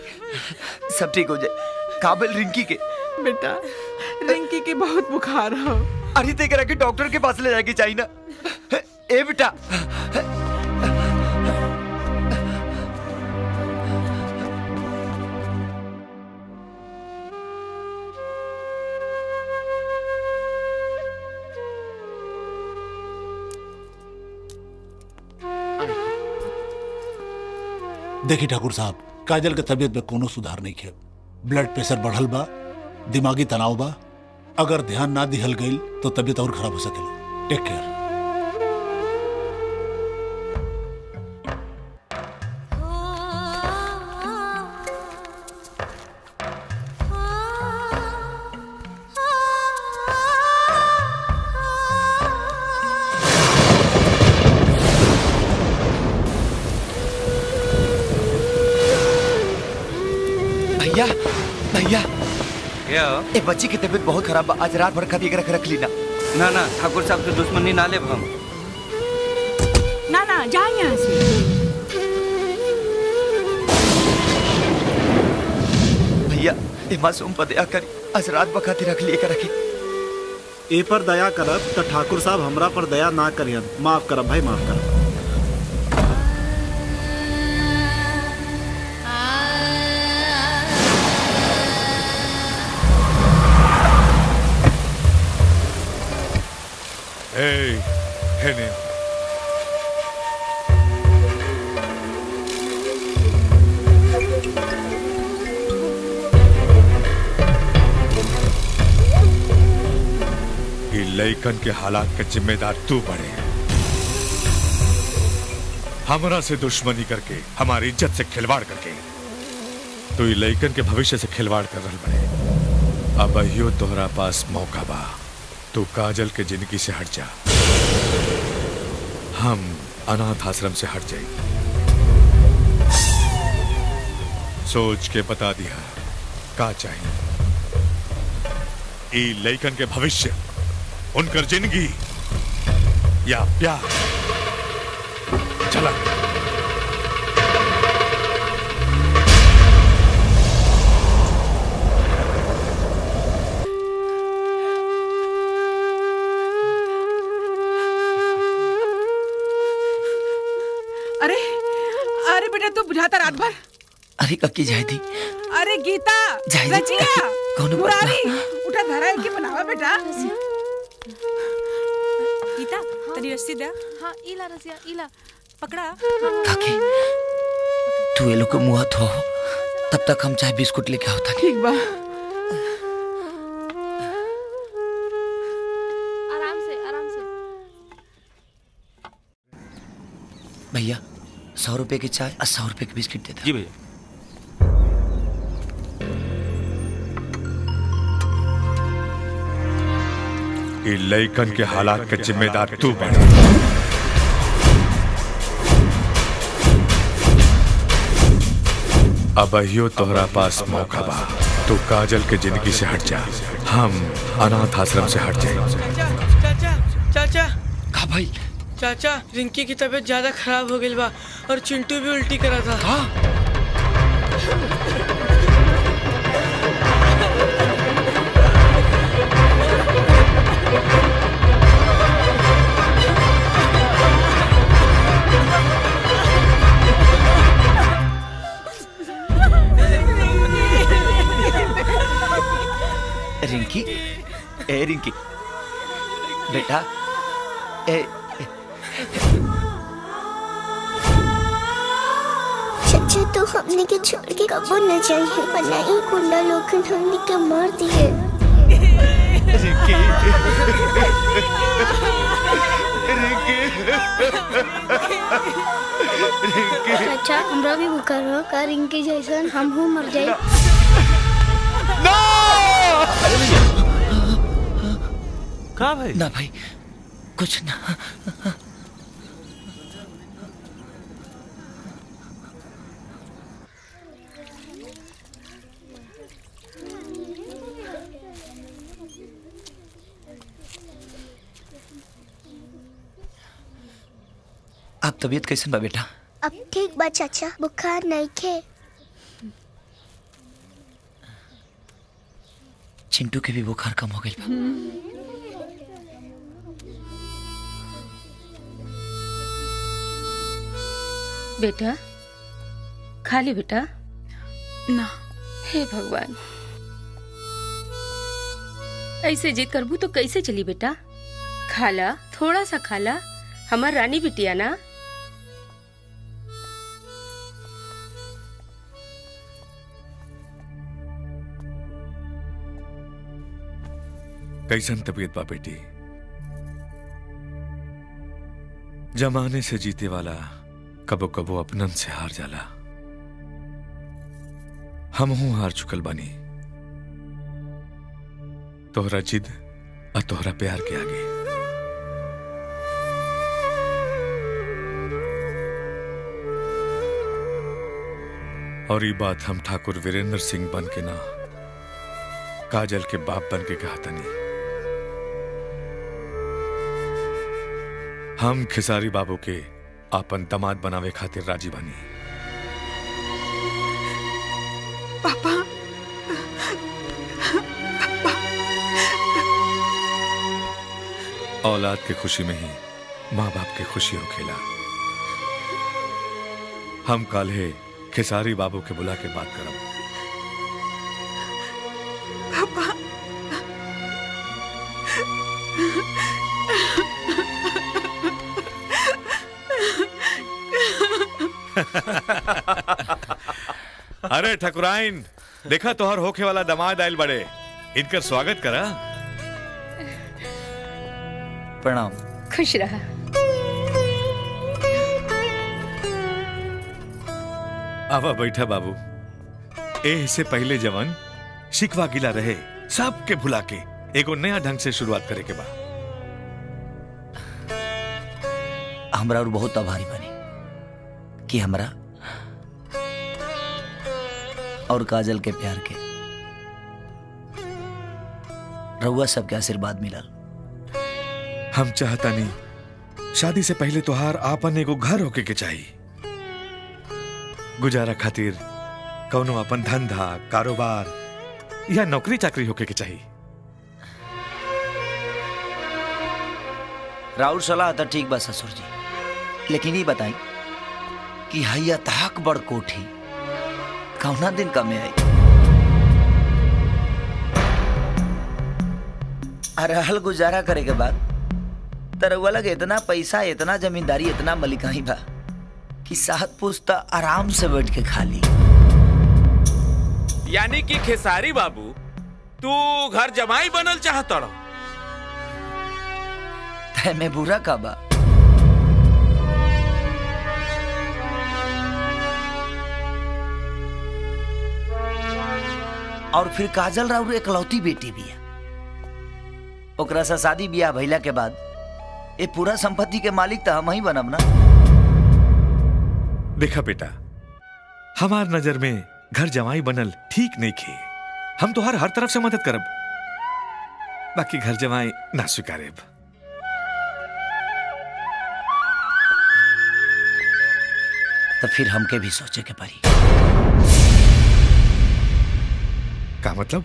सब ठीक हो जाए। काबिल रिंकी के बेटा, रिंकी के बहुत बुखार हो। अरे ते करा के डॉक्टर के पास ले जाके चाहिए ना। ए बेटा, देखिए ठाकुर साहब, काजल के तबीयत में कोनो सुधार नहीं है। ब्लड प्रेशर बढ़ल बा, दिमागी तनाव बा, अगर ध्यान ना दिहल गईल तो तबीयत और खराब हो सकेला। Take care. भैया भैया, क्या ए बच्ची की तबीयत बहुत खराब बा, आज रात भर खातिर रख ली ना। ना ना, ठाकुर साहब से दुश्मनी ना ले हम। ना ना, जा यहाँ से। भैया ए मासूम पर दया करी, आज रात भर खातिर रखी। ए पर दया करब तो ठाकुर साहब हमरा पर दया ना करियन। माफ करब भाई, माफ करब। ए, हेने। ये लइकन के हालात का जिम्मेदार तू बने। हमरा से दुश्मनी करके, हमारी इज्जत से खिलवाड़ करके तो ये लइकन के भविष्य से खिलवाड़ कर रहा बने। अब अहियो तोहरा पास मौका बा, तू काजल के जिंदगी से हट जा, हम अनाथ आश्रम से हट जाए। सोच के बता दिया का चाहिए। ई लइकन के भविष्य, उनकर जिंदगी या प्यार? चला। अरे अरे बेटा तू बुझाता रात भर। अरे कक्की जाए थी। अरे गीता, जाए थी। रजिया, कौन मुरारी, उठा धरा है कि बनावा बेटा। गीता तनी रस्सी दे। हाँ इला रसिया इला पकड़ा। काकी तू ये लोग को मुंह धो, तब तक हम चाय बिस्कुट लेके आओ। ठीक बा। आराम से आराम से। भैया 100 रुपए की चाय और 100 रुपए की बिस्किट दे दो। जी भैया। ये लइकन के हालात का जिम्मेदार तू बने। अब अहियो तोहरा पास मौका बा, तू काजल के जिंदगी से हट जा, हम अनाथ आश्रम से हट जाए। चाचा चाचा का भाई? चाचा रिंकी की तबीयत ज्यादा खराब हो गई बा और चिंटू भी उल्टी करा था। हाँ? रिंकी, ए रिंकी बेटा, चाचा तो हमने के छोड़ के कबो न जाइए, वरना ये गुंडा लोग हमने के मार दिए। रिंकी चाचा हमरा भी बुखार हो का रिंकी जैसन हम हूँ मर जाए। कहाँ भाई? ना भाई कुछ ना। आप तबीयत कैसे बा बेटा? अब ठीक बा चाचा, बुखार नहीं खे। चिंटू के भी बुखार कम हो गई बा। बेटा खा ले बेटा। ना। हे भगवान, ऐसे जिद करबू तो कैसे चली बेटा? खाला, थोड़ा सा खाला, हमार रानी बिटिया ना। कैसन तबीयत बा बेटी? जमाने से जीते वाला कबो कबो अपनन से हार जाला। हम हूं हार चुकल बानी तोहरा जिद और तोहरा प्यार के आगे। और ये बात हम ठाकुर वीरेंद्र सिंह बन के ना, काजल के बाप बन के कहा तनी। हम खिसारी बाबू के आपन दामाद बनावे खातिर राजी बानी। पापा, औलाद के खुशी में ही माँ बाप की खुशी हो खेला। हम काल्हे खिसारी बाबू के बुला के बात करब। पापा अरे ठकुराइन, देखा तोहर होखे वाला दमाद आयल बड़े, इनकर स्वागत करा। प्रणाम। खुश रहा। आवा बैठा बाबू। ए से पहले जवन शिकवा गिला रहे सबके भुला के एगो नया ढंग से शुरुआत करे के बा। हमरा और बहुत आभारी बनी कि हमरा और काजल के प्यार के रउआ सबके आशीर्वाद मिलल। हम चाहता नहीं शादी से पहले तोहार आपन एगो घर होके के चाहिए। गुजारा खातिर कौनो अपन धंधा कारोबार या नौकरी चाकरी होके के चाहिए। राउर सलाह तो ठीक बा ससुर जी, लेकिन ये बताई कि हैया तहक बड़ कोठी कौना दिन कमे आई। रहल गुजारा करे के बाद तरवा लगे इतना पैसा, इतना जमींदारी, इतना मलिकाई बा कि सात पुस्ता आराम से बैठ के खा ली। यानी कि खेसारी बाबू तू घर जमाई बनल चाहता रहो? में बुरा का बा? और फिर काजल राउर एकलौती बेटी भी है। ओकरा से शादी ब्याह भइला के बाद ये पूरा संपत्ति के मालिक तो हम ही बनब ना। देखा बेटा, हमार नजर में घर जमाई बनल ठीक नहीं खे। हम तो हर तरफ से मदद करब, बाकी घर जमाई ना स्वीकारेब। तो फिर हमके भी सोचे के पड़ी। का मतलब?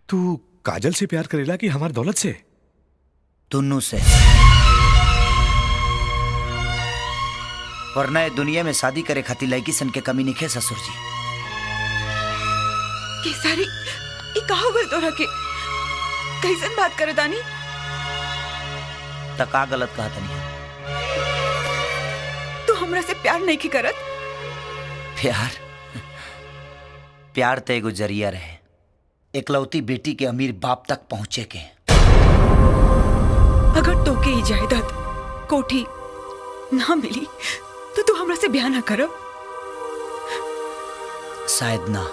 तू काजल से प्यार करेला कि हमार दौलत से? दोनों से। वरना ये दुनिया में शादी करे खातिर लड़की सन के कमी नहीं ससुर जी। केसारी, ये कहा गल तोरा के? कैसन बात करे दानी? तका गलत कहा तनी? तू हमरा से प्यार नहीं की करत? प्यार? प्यार तो एगो जरिया रहे एकलौती बेटी के अमीर बाप तक पहुंचे के। अगर तो के इजाजत कोठी ना मिली तो तू हमरा से ब्याह ना करब? शायद ना।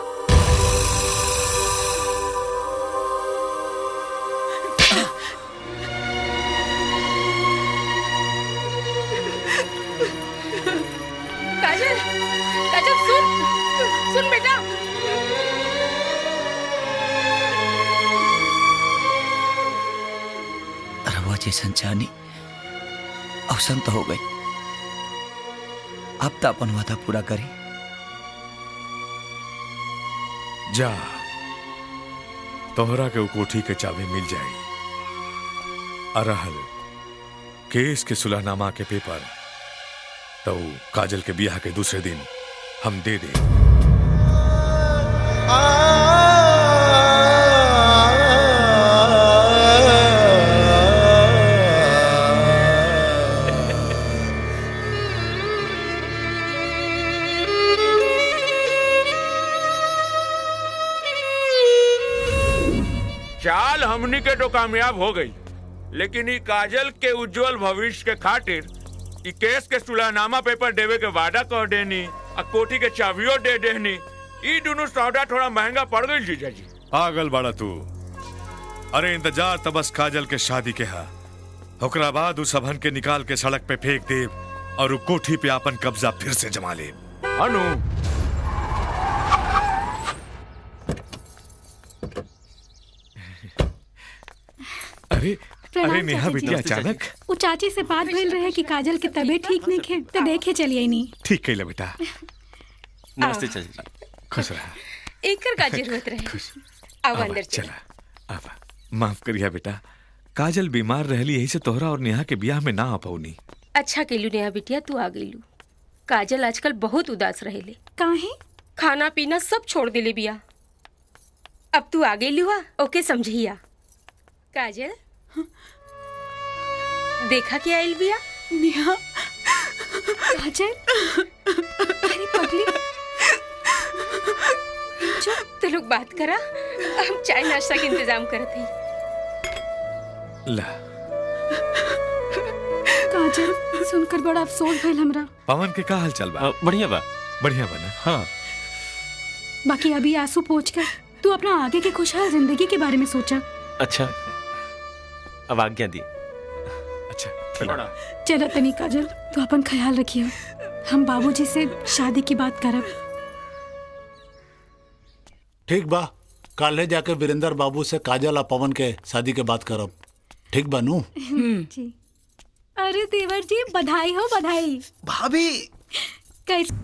काजल, काजल सुन, सुन बेटा। रवा जैसन चाहनी अवसन तो हो गई। अब तो अपन वादा पूरा करी। जा, तोहरा के कोठी के चाबी मिल जाई। अरहल केस के सुलहनामा के पेपर तो काजल के ब्याह के दूसरे दिन हम दे दे। चाल हमनी के तो कामयाब हो गई, लेकिन ई काजल के उज्जवल भविष्य के खातिर ई केस के सुलहनामा पेपर देवे के वादा कर देनी और कोठी के चाबियों दे देनी। ई दोनों सौदा थोड़ा महंगा पड़ गई जीजा जी। पागल बाड़ा तू। अरे इंतजार तो बस काजल के शादी के हा, ओकरा बाद उस सबहन के निकाल के सड़क पे फेंक दे और उ कोठी पे अपन कब्जा फिर से जमा ले। अनु अरे नेहा बेटी अचानक? वो चाची से बात भइल रहे कि काजल के तबीयत ठीक नहीं खे तो देखे चलिए नहीं। ठीक कइला बेटा। नमस्ते चाची जी। खुश रहा। एकर का जरूरत रहे? आओ अंदर चला। आवा, माफ करिया बेटा, काजल बीमार रहली, यही से तोहरा और नेहा के ब्याह में ना आ पौनी। अच्छा केलू नेहा बिटिया, तू आ गईलू। काजल आजकल बहुत उदास रहेले। काहे? खाना पीना सब छोड़ देले बिया। अब तू आ गईलू हा, ओके समझिया। काजल देखा क्या आइल बिया? नेहा, काजल बात करा, हम चाय नाश्ता के इंतजाम करते हैं। ला काजल, सुनकर बड़ा अफसोस भइल हमरा। पवन के का हाल चाल बा? बढ़िया बा। बढ़िया बना। हाँ बाकी अभी आंसू पोंछ कर तू अपना आगे की खुशहाल जिंदगी के बारे में सोचा। अच्छा, अब आज्ञा दी। अच्छा चलो तनी काजल, तू अपन ख्याल रखियो। हम बाबूजी से शादी की बात करब। ठीक बा, काले जाके वीरेंद्र बाबू से काजल और पवन के शादी के बात करब। ठीक बा नू? जी। अरे देवर जी, बधाई हो बधाई। भाभी कैसे?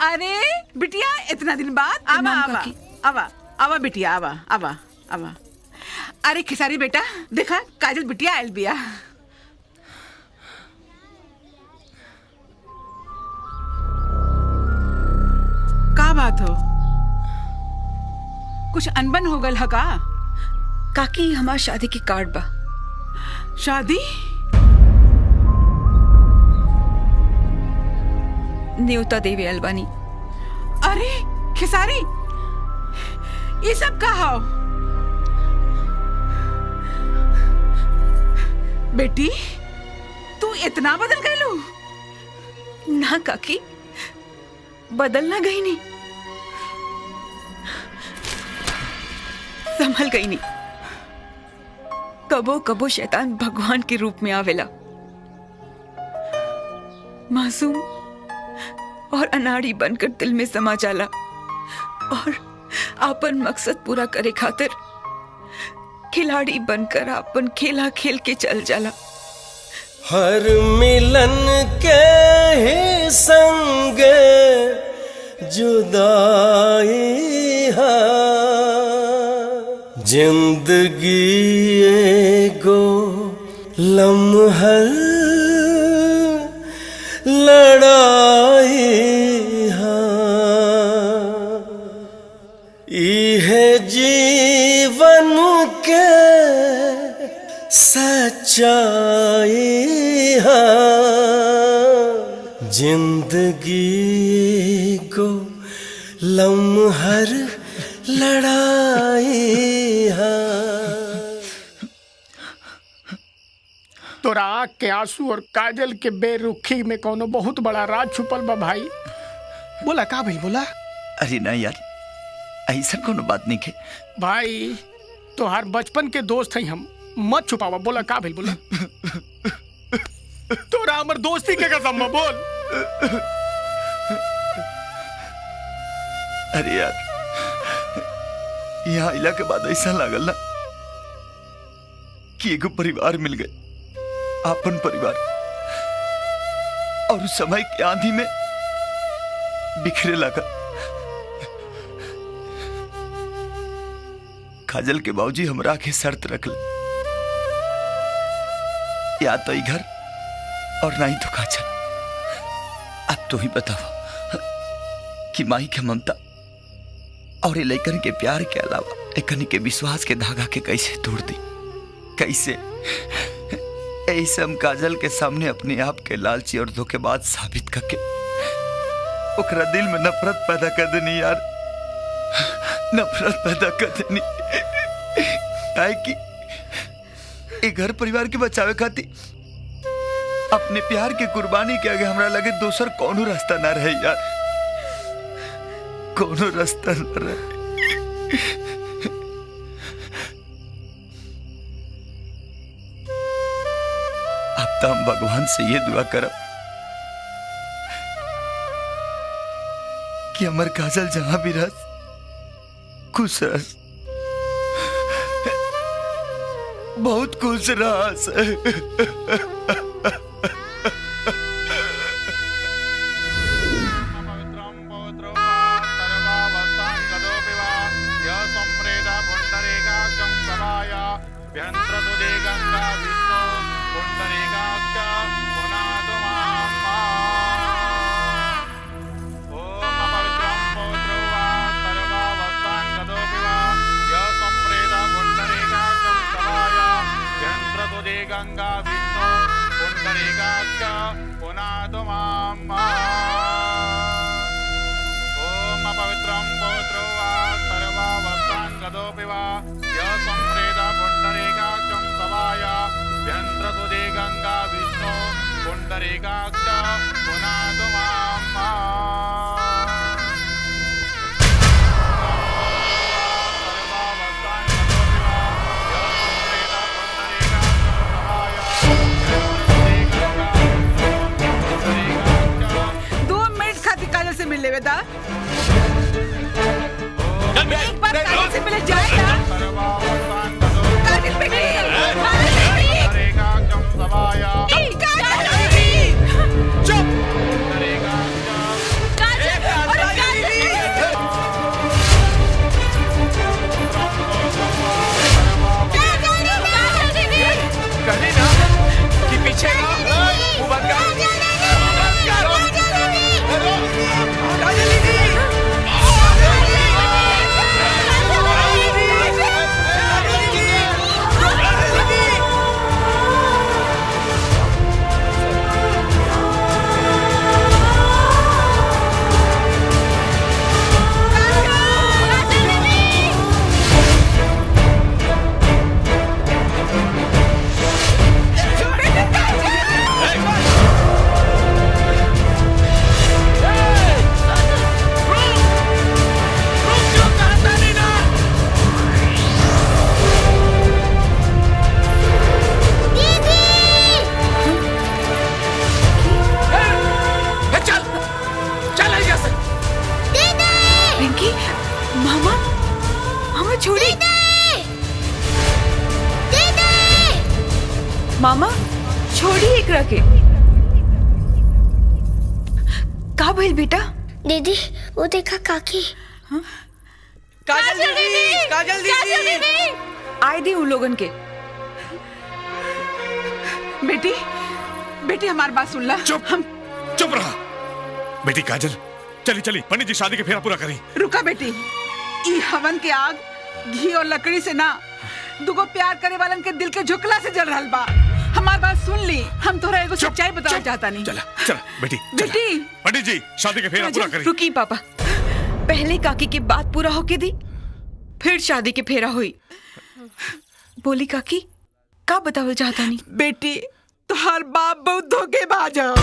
अरे बिटिया, इतना दिन बाद आवा आवा आवा आवा बिटिया, आवा आवा आवा। अरे खिसारी बेटा, देखा काजल बिटिया आयल बिया। का बात हो? कुछ अनबन हो गल है का? काकी, हमार शादी की कार्ड बा। शादी? न्योता देवी अलबानी। अरे खिसारी, ये सब का हो? बेटी, तू इतना बदल गयलू? ना काकी, बदलना गई नहीं, संभल गई नहीं। कबो कबो शैतान भगवान के रूप में आवेला, मासूम और अनाड़ी बनकर दिल में समा जाला और आपन मकसद पूरा करे खातिर खिलाड़ी बनकर आपन खेला खेल के चल जाला। हर मिलन के ही संग जुदाई है, जिंदगी एगो लम्हल लड़ाई है, इहे जीवन के सच्चाई है, जिंदगी को लम्हर लड़ाई है। तोरा आँख के आंसू और काजल के बेरुखी में कोनो बहुत बड़ा राज छुपल बा भाई। बोला का भाई, बोला। अरे ना यार, ऐसा कोनो बात नहीं के भाई, तोहार बचपन के दोस्त हैं हम, मत छुपावा। बोला का भाई, बोला। तोरा हमर दोस्ती के कसम में बोल। अरे यार, यहाँ आइला के बाद ऐसा लागल ना कि एगो परिवार मिल गए, आपन परिवार, और उस समय की आंधी में बिखरे लगा। काजल के बाबूजी हमरा के शर्त रख ले, या तो घर और ना ही तो काजल। अब तो ही बताओ कि माई के ममता और लेकर के प्यार के अलावा एकनी के विश्वास के धागा के कैसे तोड़ दी, कैसे ऐसे हम काजल के सामने अपने आप के लालची और धोखेबाज साबित करके ओकरा दिल में नफरत पैदा कर देनी यार, नफरत पैदा कर देनी। काहे कि ए घर परिवार के बचावे खातिर अपने प्यार के कुर्बानी के आगे हमरा लगे दोसर कोनो रास्ता ना रहे यार, कोनो रास्ता ना रहे। अब तो हम भगवान से ये दुआ करब कि हमार काजल जहां भी रह खुश रह, बहुत खुश रह। काजल से मिल ले बेटा। एक बार काजल से मिले जाए ना। काजल बेटी, चुप। कहली ना कि पीछे मुंह बंद कर। मामा छोड़ी एक रखे। का भइल बेटा? दीदी वो देखा काकी। काजल दीदी, काजल दीदी। आए दी उन लोगन के। बेटी, बेटी हमारी बात सुन ला। चुप रहा। बेटी काजल, चली चली पंडित जी शादी के फेरा पूरा करी। रुका बेटी, ई हवन के आग घी और लकड़ी से ना, दुगो प्यार करे वालन के दिल के झुकला से जल रहल बा। हमार बात सुन ली, हम तोरा एगो सच्चाई बताना चाहता नहीं। चला चला बेटी, बेटी पंडित जी शादी के फेरा पूरा करी। रुकी पापा, पहले काकी की बात पूरा होके दी, फिर शादी के फेरा हुई। बोली काकी, का बतावल चाहता नहीं? बेटी तुहार बाप बहुत धोखेबाज है।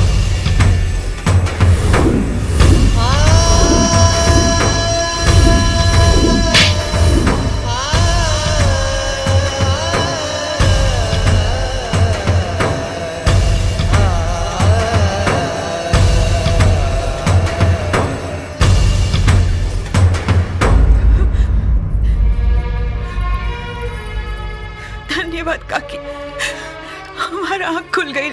धन्यवाद काकी, हमारा आँख खुल गई।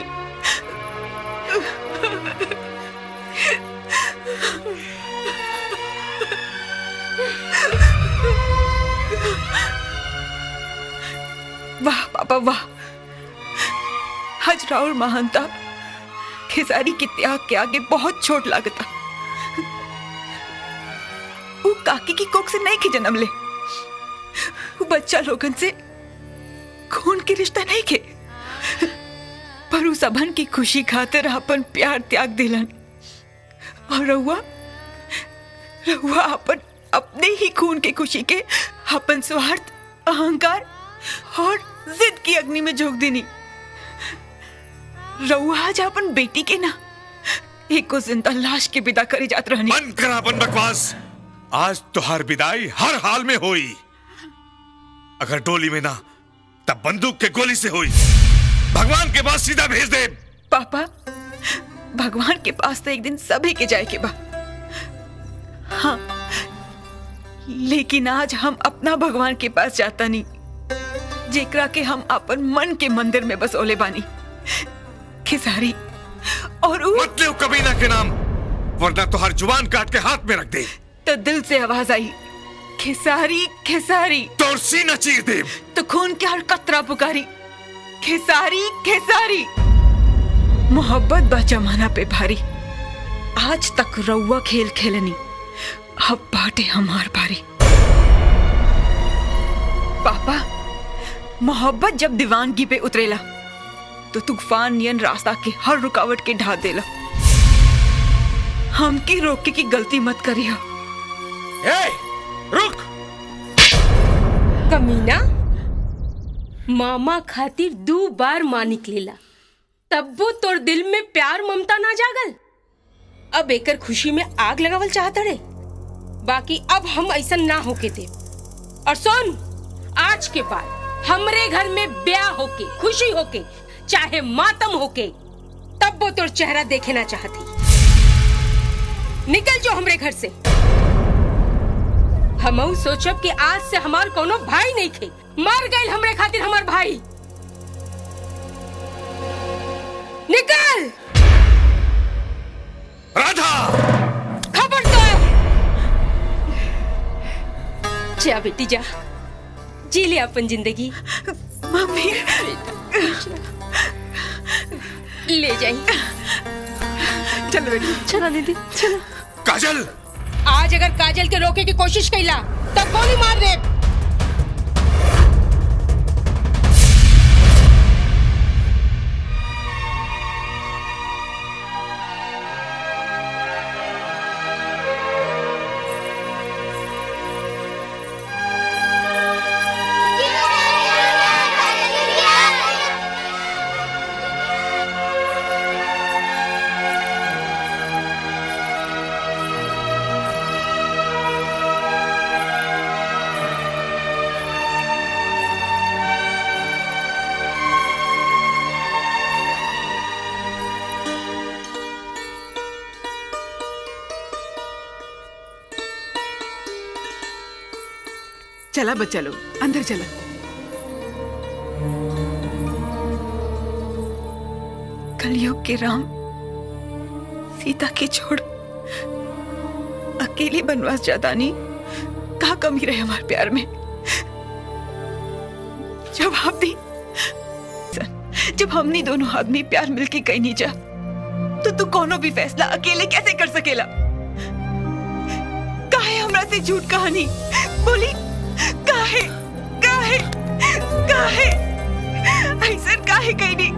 वाह पापा वाह, हजरा और महानता खेसारी के त्याग के आगे बहुत छोट लागता। वो काकी की कोख से नहीं के जन्म ले, वो बच्चा लोगन से खून के रिश्ता नहीं के, पर उस सबन की खुशी खातिर अपन प्यार त्याग दिलन। और रहुआ अपन अपने ही खून के खुशी के अपन स्वार्थ, अहंकार और जिद की अग्नि में झोंक देनी। रहुआ आज अपन बेटी के ना एक जिंदा लाश के विदा करे जात रहनी। बंद कर अपन बकवास। आज तुहार विदाई हर हाल में होई। अगर डोली में ना तब बंदूक के गोली से हुई। भगवान के पास सीधा भेज दे। पापा, भगवान के पास तो एक दिन सभी के जाए के बा। हाँ, लेकिन आज हम अपना भगवान के पास जाता नहीं, जेकरा के हम अपन मन के मंदिर में बसोले बानी, खेसारी। और मत ले कबीना के नाम, वरना तो हर जुबान काट के हाथ में रख दे। तो दिल से आवाज आई, खेसारी खेसारी। तोर सीना चीर दे। तो खून के हर कतरा पुकारी, खेसारी खेसारी। मोहब्बत बा जमाना पे भारी, आज तक रउआ खेल खेलनी, अब बाटे हमार बारी। पापा, मोहब्बत जब दीवानगी पे उतरेला तो तूफान नियन रास्ता के हर रुकावट के ढा देला। हमकी रोके की गलती मत करिया। रुक। कमीना, मामा खातिर 2 बार माँ निकलेला, तब्बो तोर दिल में प्यार ममता ना जागल। अब एकर खुशी में आग लगावल चाहता रे। बाकी अब हम ऐसा ना होके दे। और सुन, आज के बाद हमरे घर में ब्याह होके, खुशी होके, चाहे मातम होके, तब वो तोर चेहरा देखे ना चाहती। निकल जो हमरे घर से। हमऊ सोचब कि आज से हमार कोनो भाई नहीं थे, मर गए हमरे खातिर हमार भाई। निकल राधा। खबरदार। जा बेटी जा, जी ले अपन जिंदगी। मम्मी ले जाइए। चलो बेटी, चला दीदी चलो। काजल, आज अगर काजल के रोके की कोशिश कैला तब गोली मार दे। चला बच्चा लोग, अंदर चला। कलयुग के राम सीता के छोड़ अकेले बनवास जाता नहीं, कहा कमी रहे हमारे प्यार में। जब हमने दोनों आदमी प्यार मिलके कहीं नहीं जा, तो तू कोनो भी फैसला अकेले कैसे कर सकेला? काहे हमरा से झूठ कहानी बोली? काहे काहे काहे ऐसा काहे कहीं नहीं?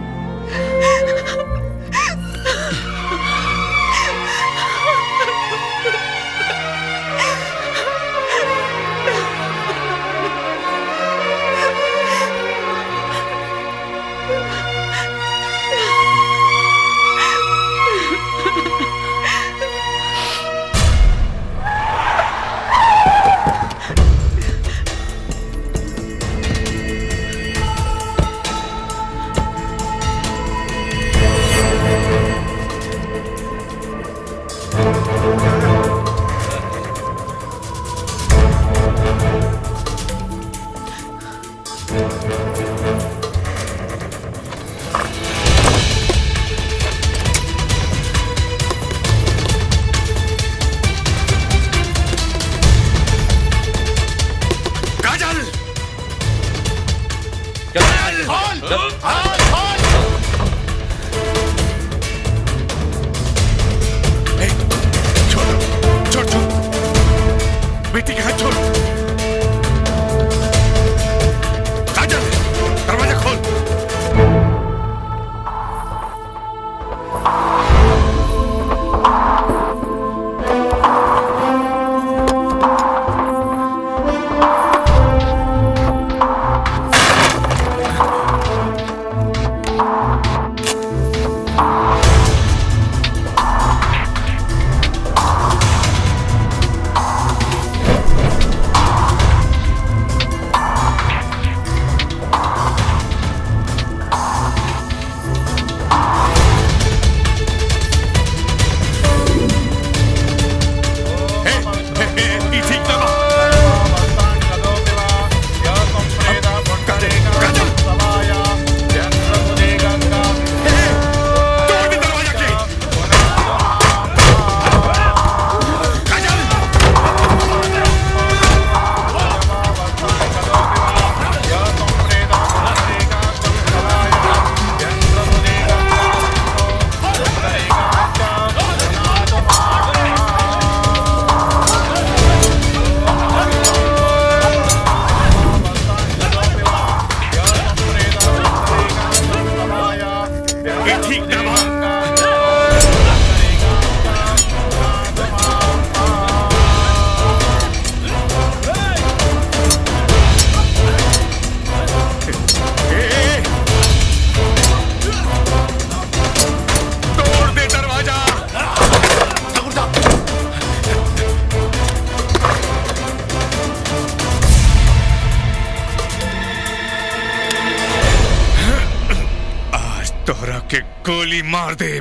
गोली मार दे।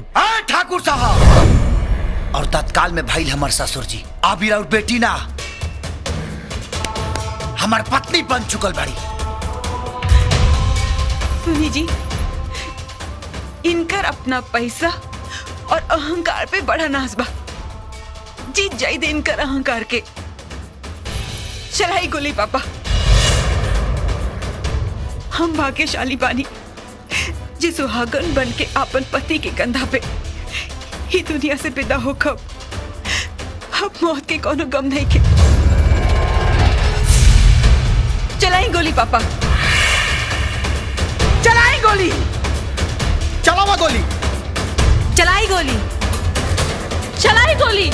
ठाकुर साहब और तत्काल में भाई हमार ससुर जी आबिर और बेटी ना हमार पत्नी बन चुकल बाड़ी। सुनी जी, इनकर अपना पैसा और अहंकार पे बड़ा नाज बा। जीत जाई दे इनकर अहंकार के। चलाई गोली पापा। हम भाग्यशाली बानी जी सुहागन बन के आपन पति के कंधा पे ही दुनिया से विदा हो कब। अब मौत के कोनो गम नहीं के। चलाई गोली पापा, चलाई गोली। चलावा गोली, चलाई गोली, चलाई गोली।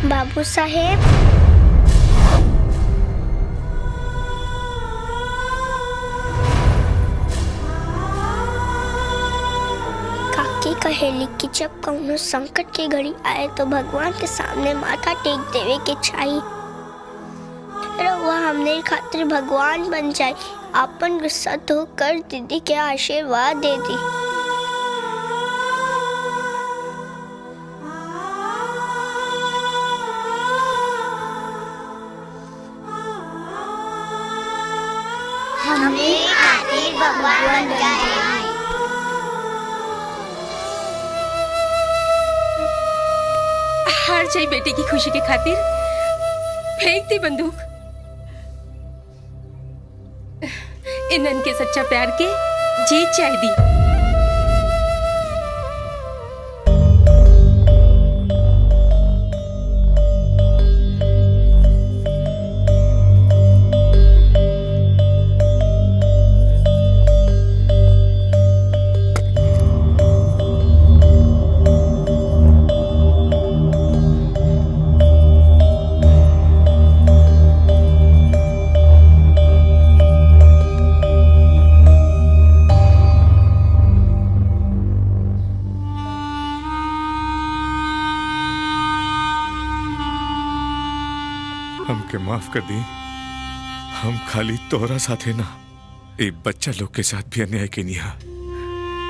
बाबू साहेब, काकी कहेली कि जब कौनो संकट की घड़ी आए तो भगवान के सामने माथा टेक देवे के चाहिए। रउआ हमने खातिर भगवान बन जाए, अपन गुस्सा तो कर दीदी के आशीर्वाद दे दी। हमने खातिर भगवान बन जाए। हार जाई बेटे की खुशी के खातिर फेंक दी बंदूक। इनन के सच्चा प्यार के जीत जाए दी। हमके माफ कर दी। हम खाली तोहरा साथे ना, एक बच्चा लोग के साथ भी अन्याय के निहा।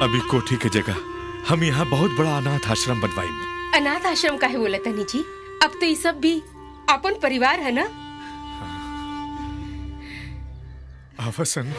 अभी कोठी के जगह हम यहाँ बहुत बड़ा अनाथ आश्रम बनवाई। अनाथ आश्रम काहे बोला तनी जी? अब तो ये सब भी अपन परिवार है ना। आवासन